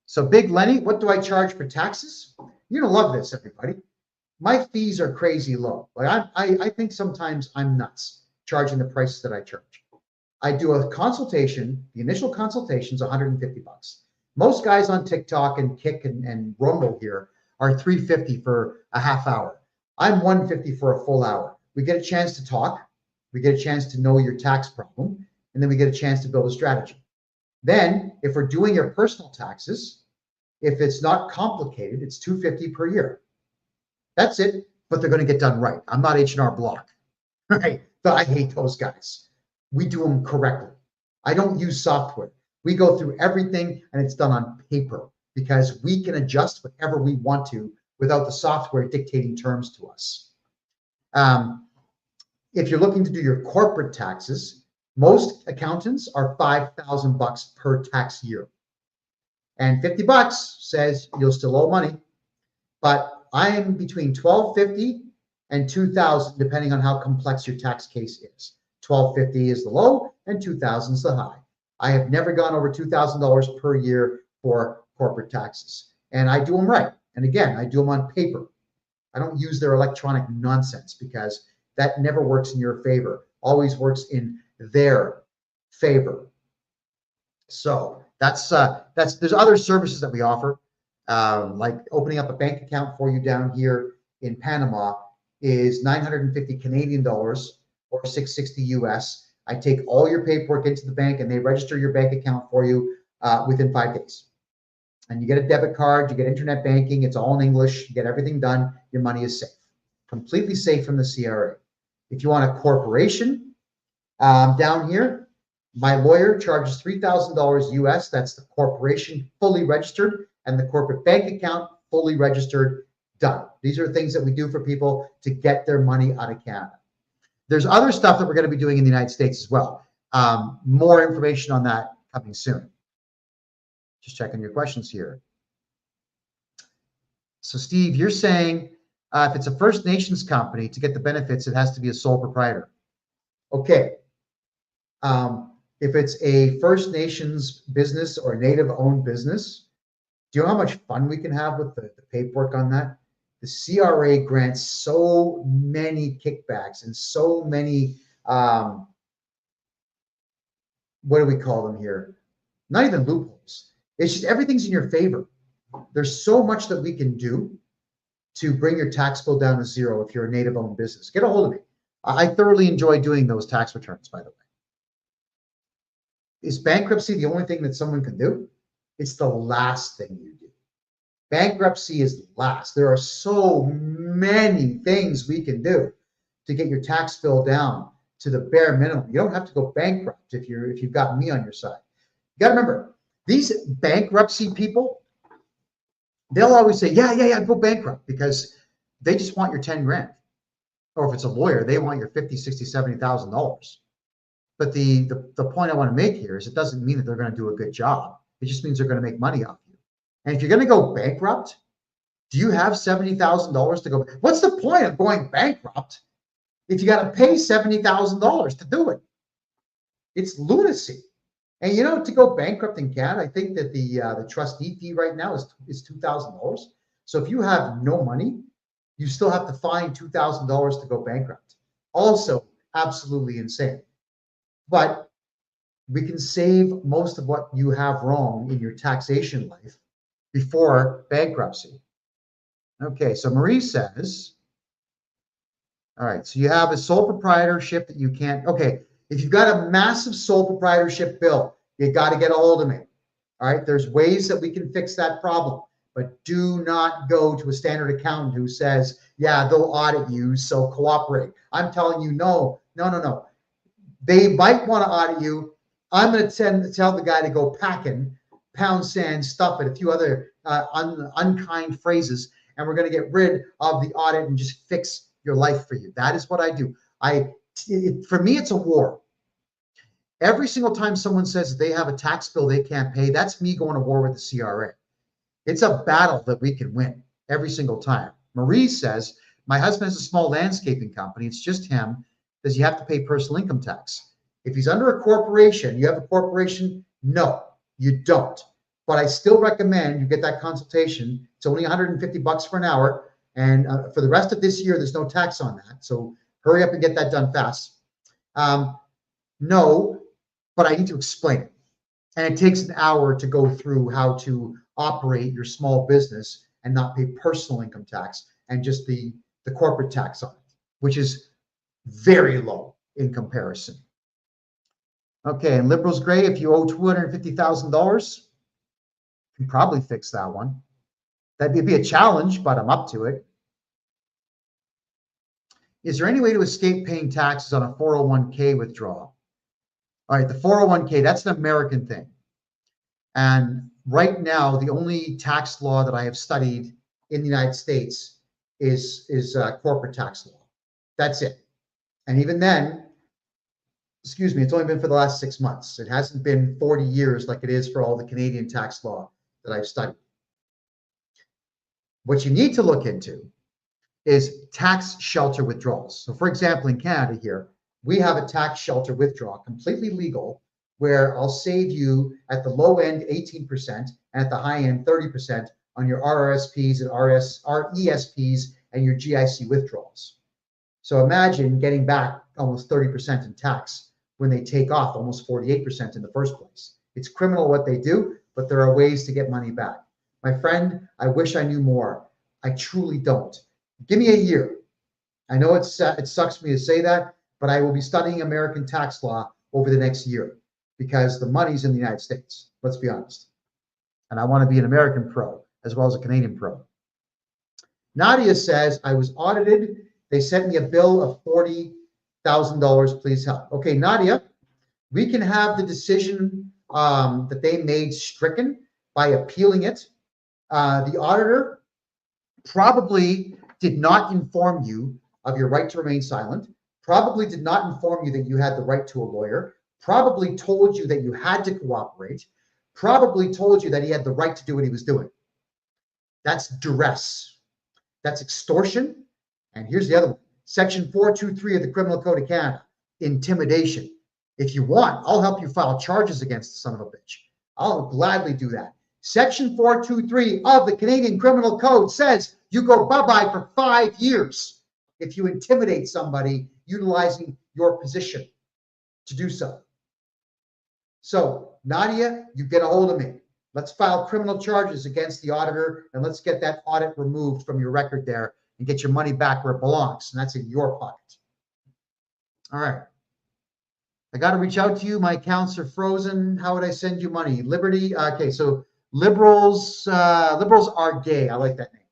So Big Lenny, what do I charge for taxes? You're going to love this, everybody. My fees are crazy low. Like I think sometimes I'm nuts charging the prices that I charge. I do a consultation. The initial consultation is $150. Most guys on TikTok and Kick and Rumble here are $350 for a half hour. I'm $150 for a full hour. We get a chance to talk. We get a chance to know your tax problem, and then we get a chance to build a strategy. Then, if we're doing your personal taxes, if it's not complicated, it's $250 per year. That's it, but they're going to get done right. I'm not H&R Block, right? But I hate those guys. We do them correctly. I don't use software. We go through everything, and it's done on paper because we can adjust whatever we want to without the software dictating terms to us. If you're looking to do your corporate taxes, most accountants are $5,000 per tax year. And $50 says you'll still owe money, but I am between $1,250 and $2,000, depending on how complex your tax case is. $1,250 is the low and $2,000 is the high. I have never gone over $2,000 per year for corporate taxes, and I do them right. And again, I do them on paper. I don't use their electronic nonsense because that never works in your favor. Always works in their favor. So that's there's other services that we offer, like opening up a bank account for you down here in Panama is 950 Canadian dollars or 660 US. I take all your paperwork into the bank and they register your bank account for you within 5 days. And you get a debit card, you get internet banking, it's all in English, you get everything done, your money is safe, completely safe from the CRA. If you want a corporation, down here, my lawyer charges $3,000 US, that's the corporation fully registered, and the corporate bank account fully registered, done. These are things that we do for people to get their money out of Canada. There's other stuff that we're going to be doing in the United States as well. More information on that coming soon. Just checking your questions here. So Steve, you're saying if it's a First Nations company, to get the benefits, it has to be a sole proprietor. Okay. If it's a First Nations business or Native owned business, do you know how much fun we can have with the paperwork on that? The CRA grants so many kickbacks and so many, what do we call them here? Not even loopholes. It's just everything's in your favor. There's so much that we can do to bring your tax bill down to zero if you're a Native owned business. Get a hold of me. I thoroughly enjoy doing those tax returns, by the way. Is bankruptcy the only thing that someone can do? It's the last thing you do. Bankruptcy is last. There are so many things we can do to get your tax bill down to the bare minimum. You don't have to go bankrupt if you've got me on your side. You got to remember, these bankruptcy people, they'll always say, yeah, go bankrupt, because they just want your 10 grand. Or if it's a lawyer, they want your $50,000, $60,000, $70,000. But the point I want to make here is it doesn't mean that they're going to do a good job. It just means they're going to make money off you. And if you're going to go bankrupt, do you have $70,000 to go? What's the point of going bankrupt if you got to pay $70,000 to do it? It's lunacy. And to go bankrupt in Canada, I think that the trustee fee right now is $2,000. So if you have no money, you still have to find $2,000 to go bankrupt. Also, absolutely insane. But we can save most of what you have wrong in your taxation life before bankruptcy. Okay, so Marie says, all right, so you have a sole proprietorship that you can't, okay, if you've got a massive sole proprietorship bill, you got to get a hold of me. All right, there's ways that we can fix that problem, but do not go to a standard accountant who says, yeah, they'll audit you, so cooperate. I'm telling you, no. They might want to audit you. I'm going to tell the guy to go packing, pound sand, stuff it, a few other unkind phrases, and we're going to get rid of the audit and just fix your life for you. That is what I do. For me, it's a war. Every single time someone says they have a tax bill they can't pay, that's me going to war with the CRA. It's a battle that we can win every single time. Marie says, my husband has a small landscaping company. It's just him. Does he have to pay personal income tax? If he's under a corporation, you have a corporation? No, you don't. But I still recommend you get that consultation. It's only $150 for an hour. And for the rest of this year, there's no tax on that. So hurry up and get that done fast. No, but I need to explain it. And it takes an hour to go through how to operate your small business and not pay personal income tax and just the corporate tax on it, which is very low. in comparison. Okay, and Liberals Gray, if you owe $250,000, you can probably fix that one. That'd be a challenge, but I'm up to it. Is there any way to escape paying taxes on a 401k withdrawal? All right, the 401k, that's an American thing. And right now, the only tax law that I have studied in the United States is corporate tax law. That's it. And even then, excuse me, it's only been for the last 6 months. It hasn't been 40 years like it is for all the Canadian tax law that I've studied. What you need to look into is tax shelter withdrawals. So for example, in Canada here, we have a tax shelter withdrawal, completely legal, where I'll save you at the low end 18% and at the high end 30% on your RRSPs and RESPs and your GIC withdrawals. So imagine getting back almost 30% in tax when they take off almost 48% in the first place. It's criminal what they do, but there are ways to get money back. My friend, I wish I knew more. I truly don't. Give me a year. I know it sucks for me to say that, but I will be studying American tax law over the next year because the money's in the United States, let's be honest. And I want to be an American pro as well as a Canadian pro. Nadia says, I was audited. They sent me a bill of $40,000. Please help. Okay, Nadia, we can have the decision that they made stricken by appealing it. The auditor probably did not inform you of your right to remain silent, probably did not inform you that you had the right to a lawyer, probably told you that you had to cooperate, probably told you that he had the right to do what he was doing. That's duress. That's extortion. And here's the other one. Section 423 of the Criminal Code of Canada, intimidation. If you want, I'll help you file charges against the son of a bitch. I'll gladly do that. Section 423 of the Canadian Criminal Code says you go bye-bye for 5 years if you intimidate somebody utilizing your position to do so. So, Nadia, you get a hold of me. Let's file criminal charges against the auditor and let's get that audit removed from your record there and get your money back where it belongs, and that's in your pocket. All right. I got to reach out to you. My accounts are frozen. How would I send you money? Liberty. Okay, so liberals are gay. I like that name.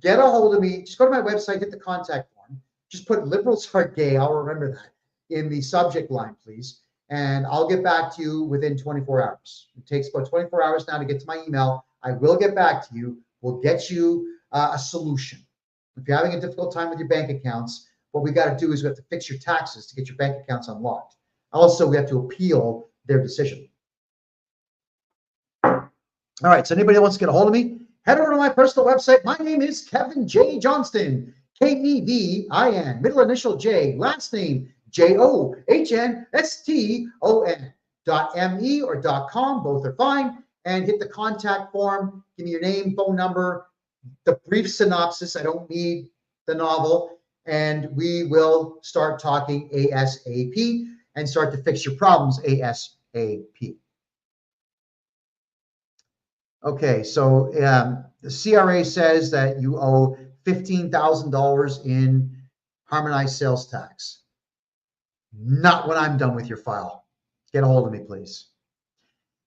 Get a hold of me. Just go to my website, hit the contact form. Just put liberals are gay. I'll remember that in the subject line, please. And I'll get back to you within 24 hours. It takes about 24 hours now to get to my email. I will get back to you. We'll get you a solution. If you're having a difficult time with your bank accounts, what we got to do is we have to fix your taxes to get your bank accounts unlocked. Also, we have to appeal their decision. All right, so anybody that wants to get a hold of me, head over to my personal website. My name is Kevin J. Johnston, Kevin, middle initial J, last name JOHNSTON .me or .com, both are fine. And hit the contact form, give me your name, phone number, the brief synopsis. I don't need the novel. And we will start talking ASAP and start to fix your problems ASAP. Okay, so the CRA says that you owe $15,000 in harmonized sales tax. Not when I'm done with your file. Get a hold of me, please.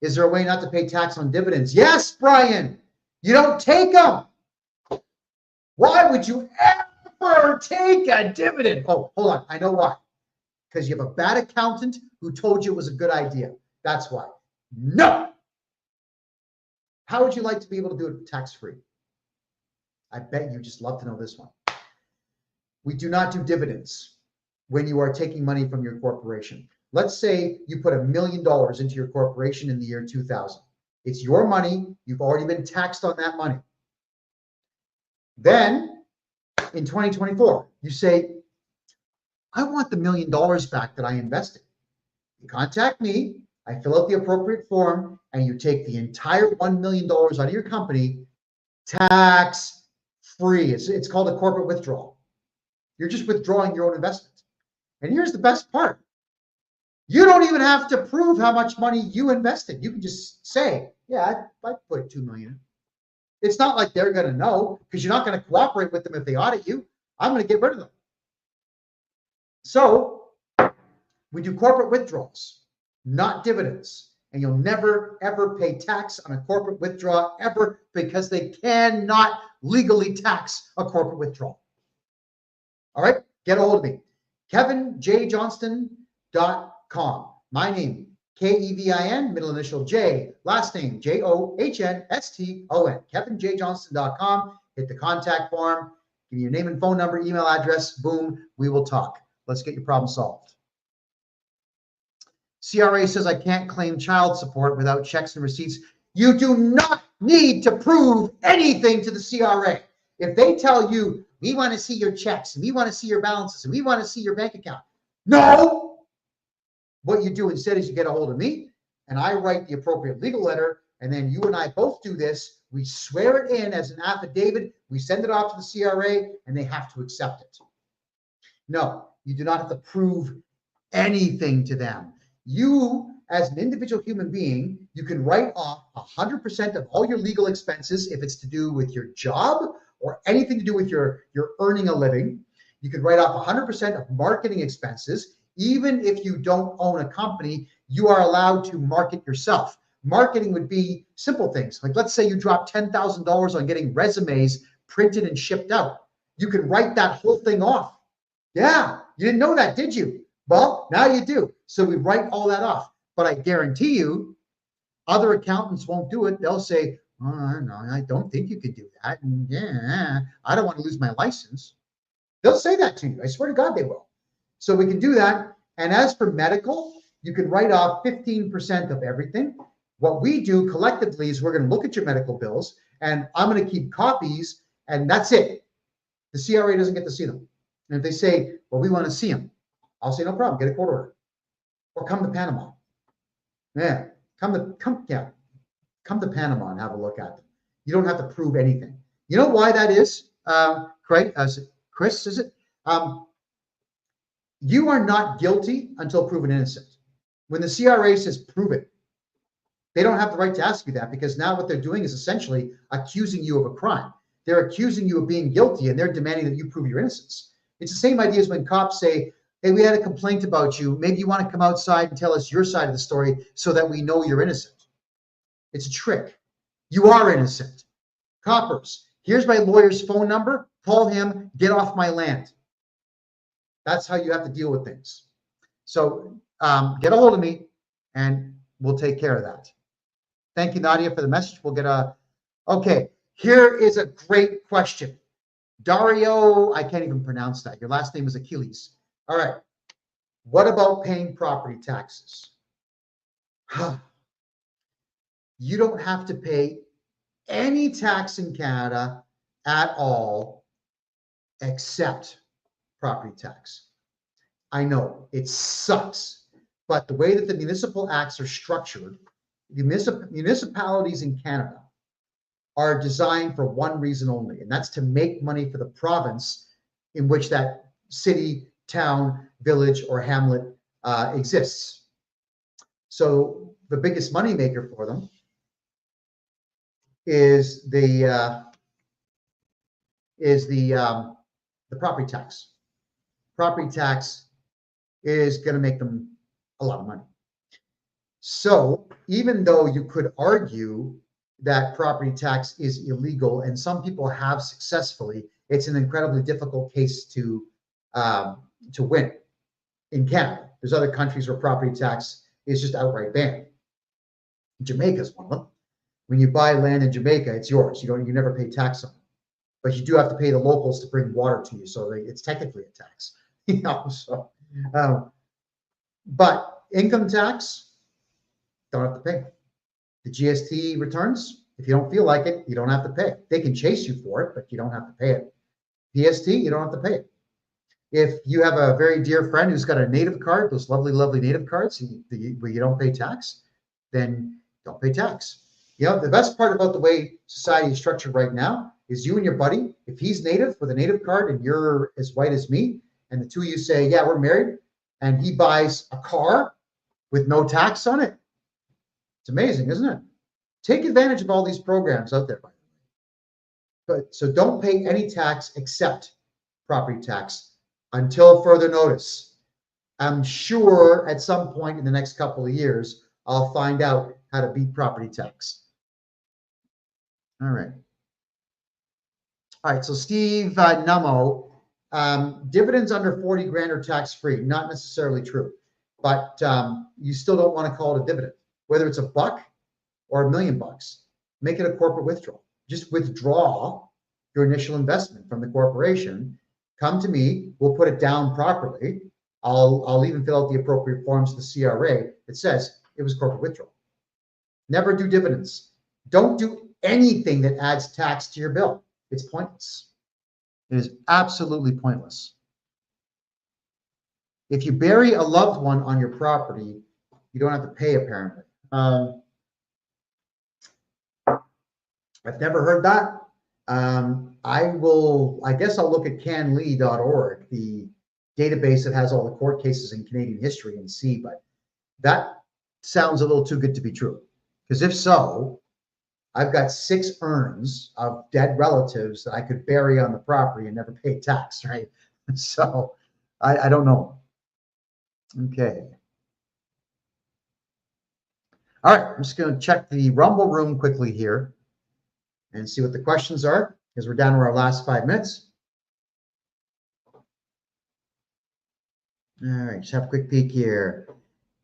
Is there a way not to pay tax on dividends? Yes, Brian. You don't take them. Why would you ever take a dividend? Oh, hold on. I know why. Because you have a bad accountant who told you it was a good idea. That's why. No. How would you like to be able to do it tax-free? I bet you just love to know this one. We do not do dividends when you are taking money from your corporation. Let's say you put $1 million into your corporation in the year 2000. It's your money. You've already been taxed on that money. Then in 2024, you say, I want the $1 million back that I invested. You contact me, I fill out the appropriate form, and you take the entire $1 million out of your company tax-free. It's called a corporate withdrawal. You're just withdrawing your own investment. And here's the best part. You don't even have to prove how much money you invested. You can just say, yeah, I put $2 million. It's not like they're going to know because you're not going to cooperate with them if they audit you. I'm going to get rid of them. So We do corporate withdrawals, not dividends. And you'll never, ever pay tax on a corporate withdrawal ever, because they cannot legally tax a corporate withdrawal. All right, get a hold of me. KevinJJohnston.com. My name, Kevin, middle initial J, last name Johnston. KevinJJohnston.com. Hit the contact form, give me your name and phone number, email address, boom, we will talk. Let's get your problem solved. CRA says I can't claim child support without checks and receipts. You do not need to prove anything to the CRA. If they tell you, we want to see your checks, and we want to see your balances, and we want to see your bank account. No! What you do instead is you get a hold of me, and I write the appropriate legal letter, and then you and I both do this. We swear it in as an affidavit. We send it off to the CRA, and they have to accept it. No, you do not have to prove anything to them. You, as an individual human being, you can write off 100% of all your legal expenses if it's to do with your job or anything to do with your earning a living. You can write off 100% of marketing expenses. Even if you don't own a company, you are allowed to market yourself. Marketing would be simple things. Like, let's say you drop $10,000 on getting resumes printed and shipped out. You can write that whole thing off. Yeah, you didn't know that, did you? Well, now you do. So we write all that off. But I guarantee you, other accountants won't do it. They'll say, oh, no, I don't think you could do that. And yeah, I don't want to lose my license. They'll say that to you. I swear to God they will. So we can do that. And as for medical, you can write off 15% of everything. What we do collectively is we're going to look at your medical bills, and I'm going to keep copies, and that's it. The CRA doesn't get to see them. And if they say, well, we want to see them, I'll say, no problem, get a court order. Or come to Panama. Yeah, come to Panama and have a look at them. You don't have to prove anything. You know why that is, Chris, is it? You are not guilty until proven innocent. When the CRA says prove it, they don't have the right to ask you that, because now what they're doing is essentially accusing you of a crime. They're accusing you of being guilty, and they're demanding that you prove your innocence. It's the same idea as when cops say, hey, we had a complaint about you. Maybe you want to come outside and tell us your side of the story so that we know you're innocent. It's a trick. You are innocent. Coppers, here's my lawyer's phone number. Call him, get off my land. That's how you have to deal with things. So get a hold of me, and we'll take care of that. Thank you, Nadia, for the message. We'll get okay, here is a great question. Dario, I can't even pronounce that. Your last name is Achilles. All right. What about paying property taxes? You don't have to pay any tax in Canada at all except property tax. I know it sucks, but the way that the municipal acts are structured, the municipalities in Canada are designed for one reason only, and that's to make money for the province in which that city, town, village, or hamlet exists. So the biggest money maker for them is the property tax. Property tax is going to make them a lot of money. So even though you could argue that property tax is illegal, and some people have successfully, it's an incredibly difficult case to win in Canada. There's other countries where property tax is just outright banned. Jamaica is one of them. When you buy land in Jamaica, it's yours. You never pay tax on it, but you do have to pay the locals to bring water to you, so it's technically a tax. So, but income tax, don't have to pay. The GST returns, if you don't feel like it, you don't have to pay it. They can chase you for it, but you don't have to pay it. PST, you don't have to pay it. If you have a very dear friend who's got a native card, those lovely, lovely native cards, where you don't pay tax, then don't pay tax. The best part about the way society is structured right now is you and your buddy, if he's native with a native card and you're as white as me, and the two of you say, yeah, we're married, and he buys a car with no tax on it. It's amazing, isn't it? Take advantage of all these programs out there, by the way. But so don't pay any tax except property tax until further notice. I'm sure at some point in the next couple of years, I'll find out how to beat property tax. All right. All right, so Steve Nummo, dividends under 40 grand are tax-free. Not necessarily true, but you still don't want to call it a dividend. Whether it's $1 or $1 million, make it a corporate withdrawal. Just withdraw your initial investment from the corporation. Come to me, we'll put it down properly. I'll even fill out the appropriate forms to the CRA. It says it was corporate withdrawal. Never do dividends. Don't do anything that adds tax to your bill. It's pointless. It is absolutely pointless. If you bury a loved one on your property, you don't have to pay, apparently. I've never heard that. I guess I'll look at canlee.org, the database that has all the court cases in Canadian history, and see, but that sounds a little too good to be true. Because if so, I've got 6 urns of dead relatives that I could bury on the property and never pay tax, right? So I don't know. Okay. All right, I'm just going to check the Rumble room quickly here and see what the questions are, because we're down to our last 5 minutes. All right, just have a quick peek here.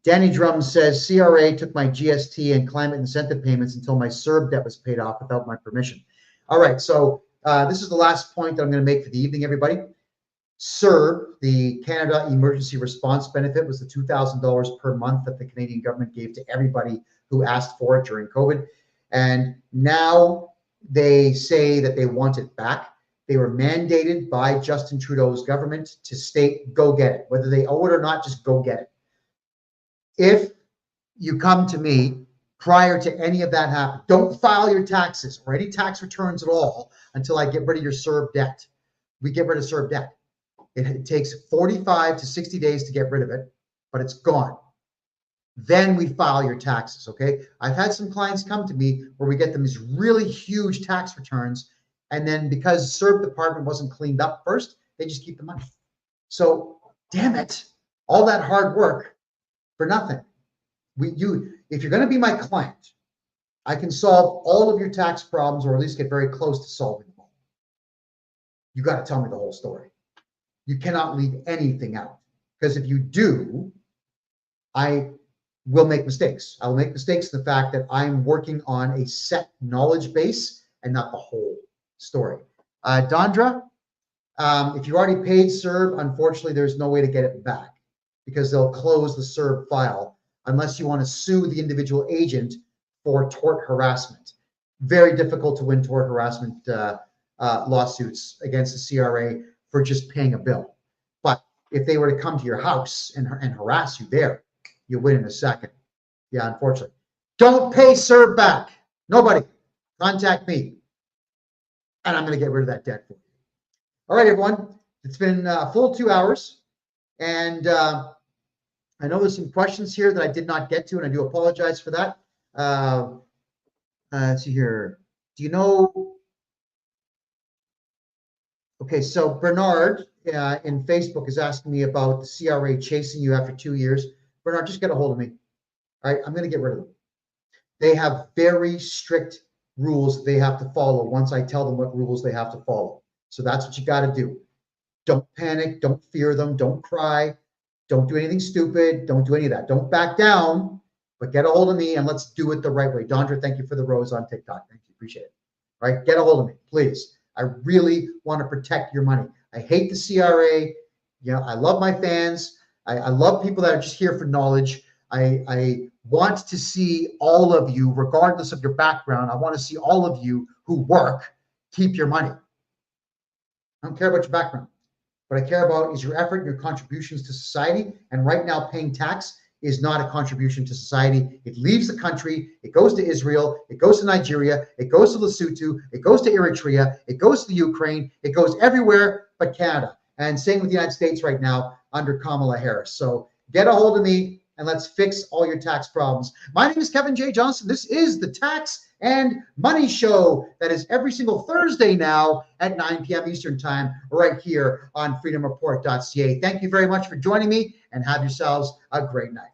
Danny Drum says, CRA took my GST and climate incentive payments until my CERB debt was paid off without my permission. All right, so this is the last point that I'm going to make for the evening, everybody. CERB, the Canada Emergency Response Benefit, was the $2,000 per month that the Canadian government gave to everybody who asked for it during COVID. And now they say that they want it back. They were mandated by Justin Trudeau's government to state, go get it. Whether they owe it or not, just go get it. If you come to me prior to any of that happening, don't file your taxes or any tax returns at all until I get rid of your CERB debt. We get rid of CERB debt. It takes 45 to 60 days to get rid of it, but it's gone. Then we file your taxes, okay? I've had some clients come to me where we get them these really huge tax returns, and then because CERB department wasn't cleaned up first, they just keep the money. So, damn it, all that hard work for nothing. If you're going to be my client, I can solve all of your tax problems, or at least get very close to solving them all. You got to tell me the whole story. You cannot leave anything out, because if you do, I will make mistakes. I will make mistakes in the fact that I'm working on a set knowledge base and not the whole story. Dondra, if you already paid CERB, unfortunately, there's no way to get it back, because they'll close the CERB file unless you want to sue the individual agent for tort harassment. Very difficult to win tort harassment lawsuits against the CRA for just paying a bill. But if they were to come to your house and harass you there, you win in a second. Yeah, unfortunately. Don't pay CERB back. Nobody. Contact me. And I'm going to get rid of that debt for you. All right, everyone. It's been a full 2 hours. And I know there's some questions here that I did not get to, and I do apologize for that. Let's see here. Do you know? Okay, so Bernard in Facebook is asking me about the CRA chasing you after 2 years. Bernard, just get a hold of me. All right, I'm going to get rid of them. They have very strict rules they have to follow once I tell them what rules they have to follow. So that's what you got to do. Don't panic. Don't fear them. Don't cry. Don't do anything stupid. Don't do any of that. Don't back down, but get a hold of me and let's do it the right way. Dondra, thank you for the rose on TikTok. Thank you. Appreciate it. All right, get a hold of me, please. I really want to protect your money. I hate the CRA. You know, I love my fans. I love people that are just here for knowledge. I want to see all of you, regardless of your background. I want to see all of you who work keep your money. I don't care about your background. What I care about is your effort and your contributions to society. And right now, paying tax is not a contribution to society. It leaves the country. It goes to Israel. It goes to Nigeria. It goes to Lesotho. It goes to Eritrea. It goes to the Ukraine. It goes everywhere but Canada. And same with the United States right now under Kamala Harris. So get a hold of me. and let's fix all your tax problems. My name is Kevin J. Johnston. This is the Tax and Money Show that is every single Thursday now at 9 p.m. Eastern Time, right here on freedomreport.ca. Thank you very much for joining me, and have yourselves a great night.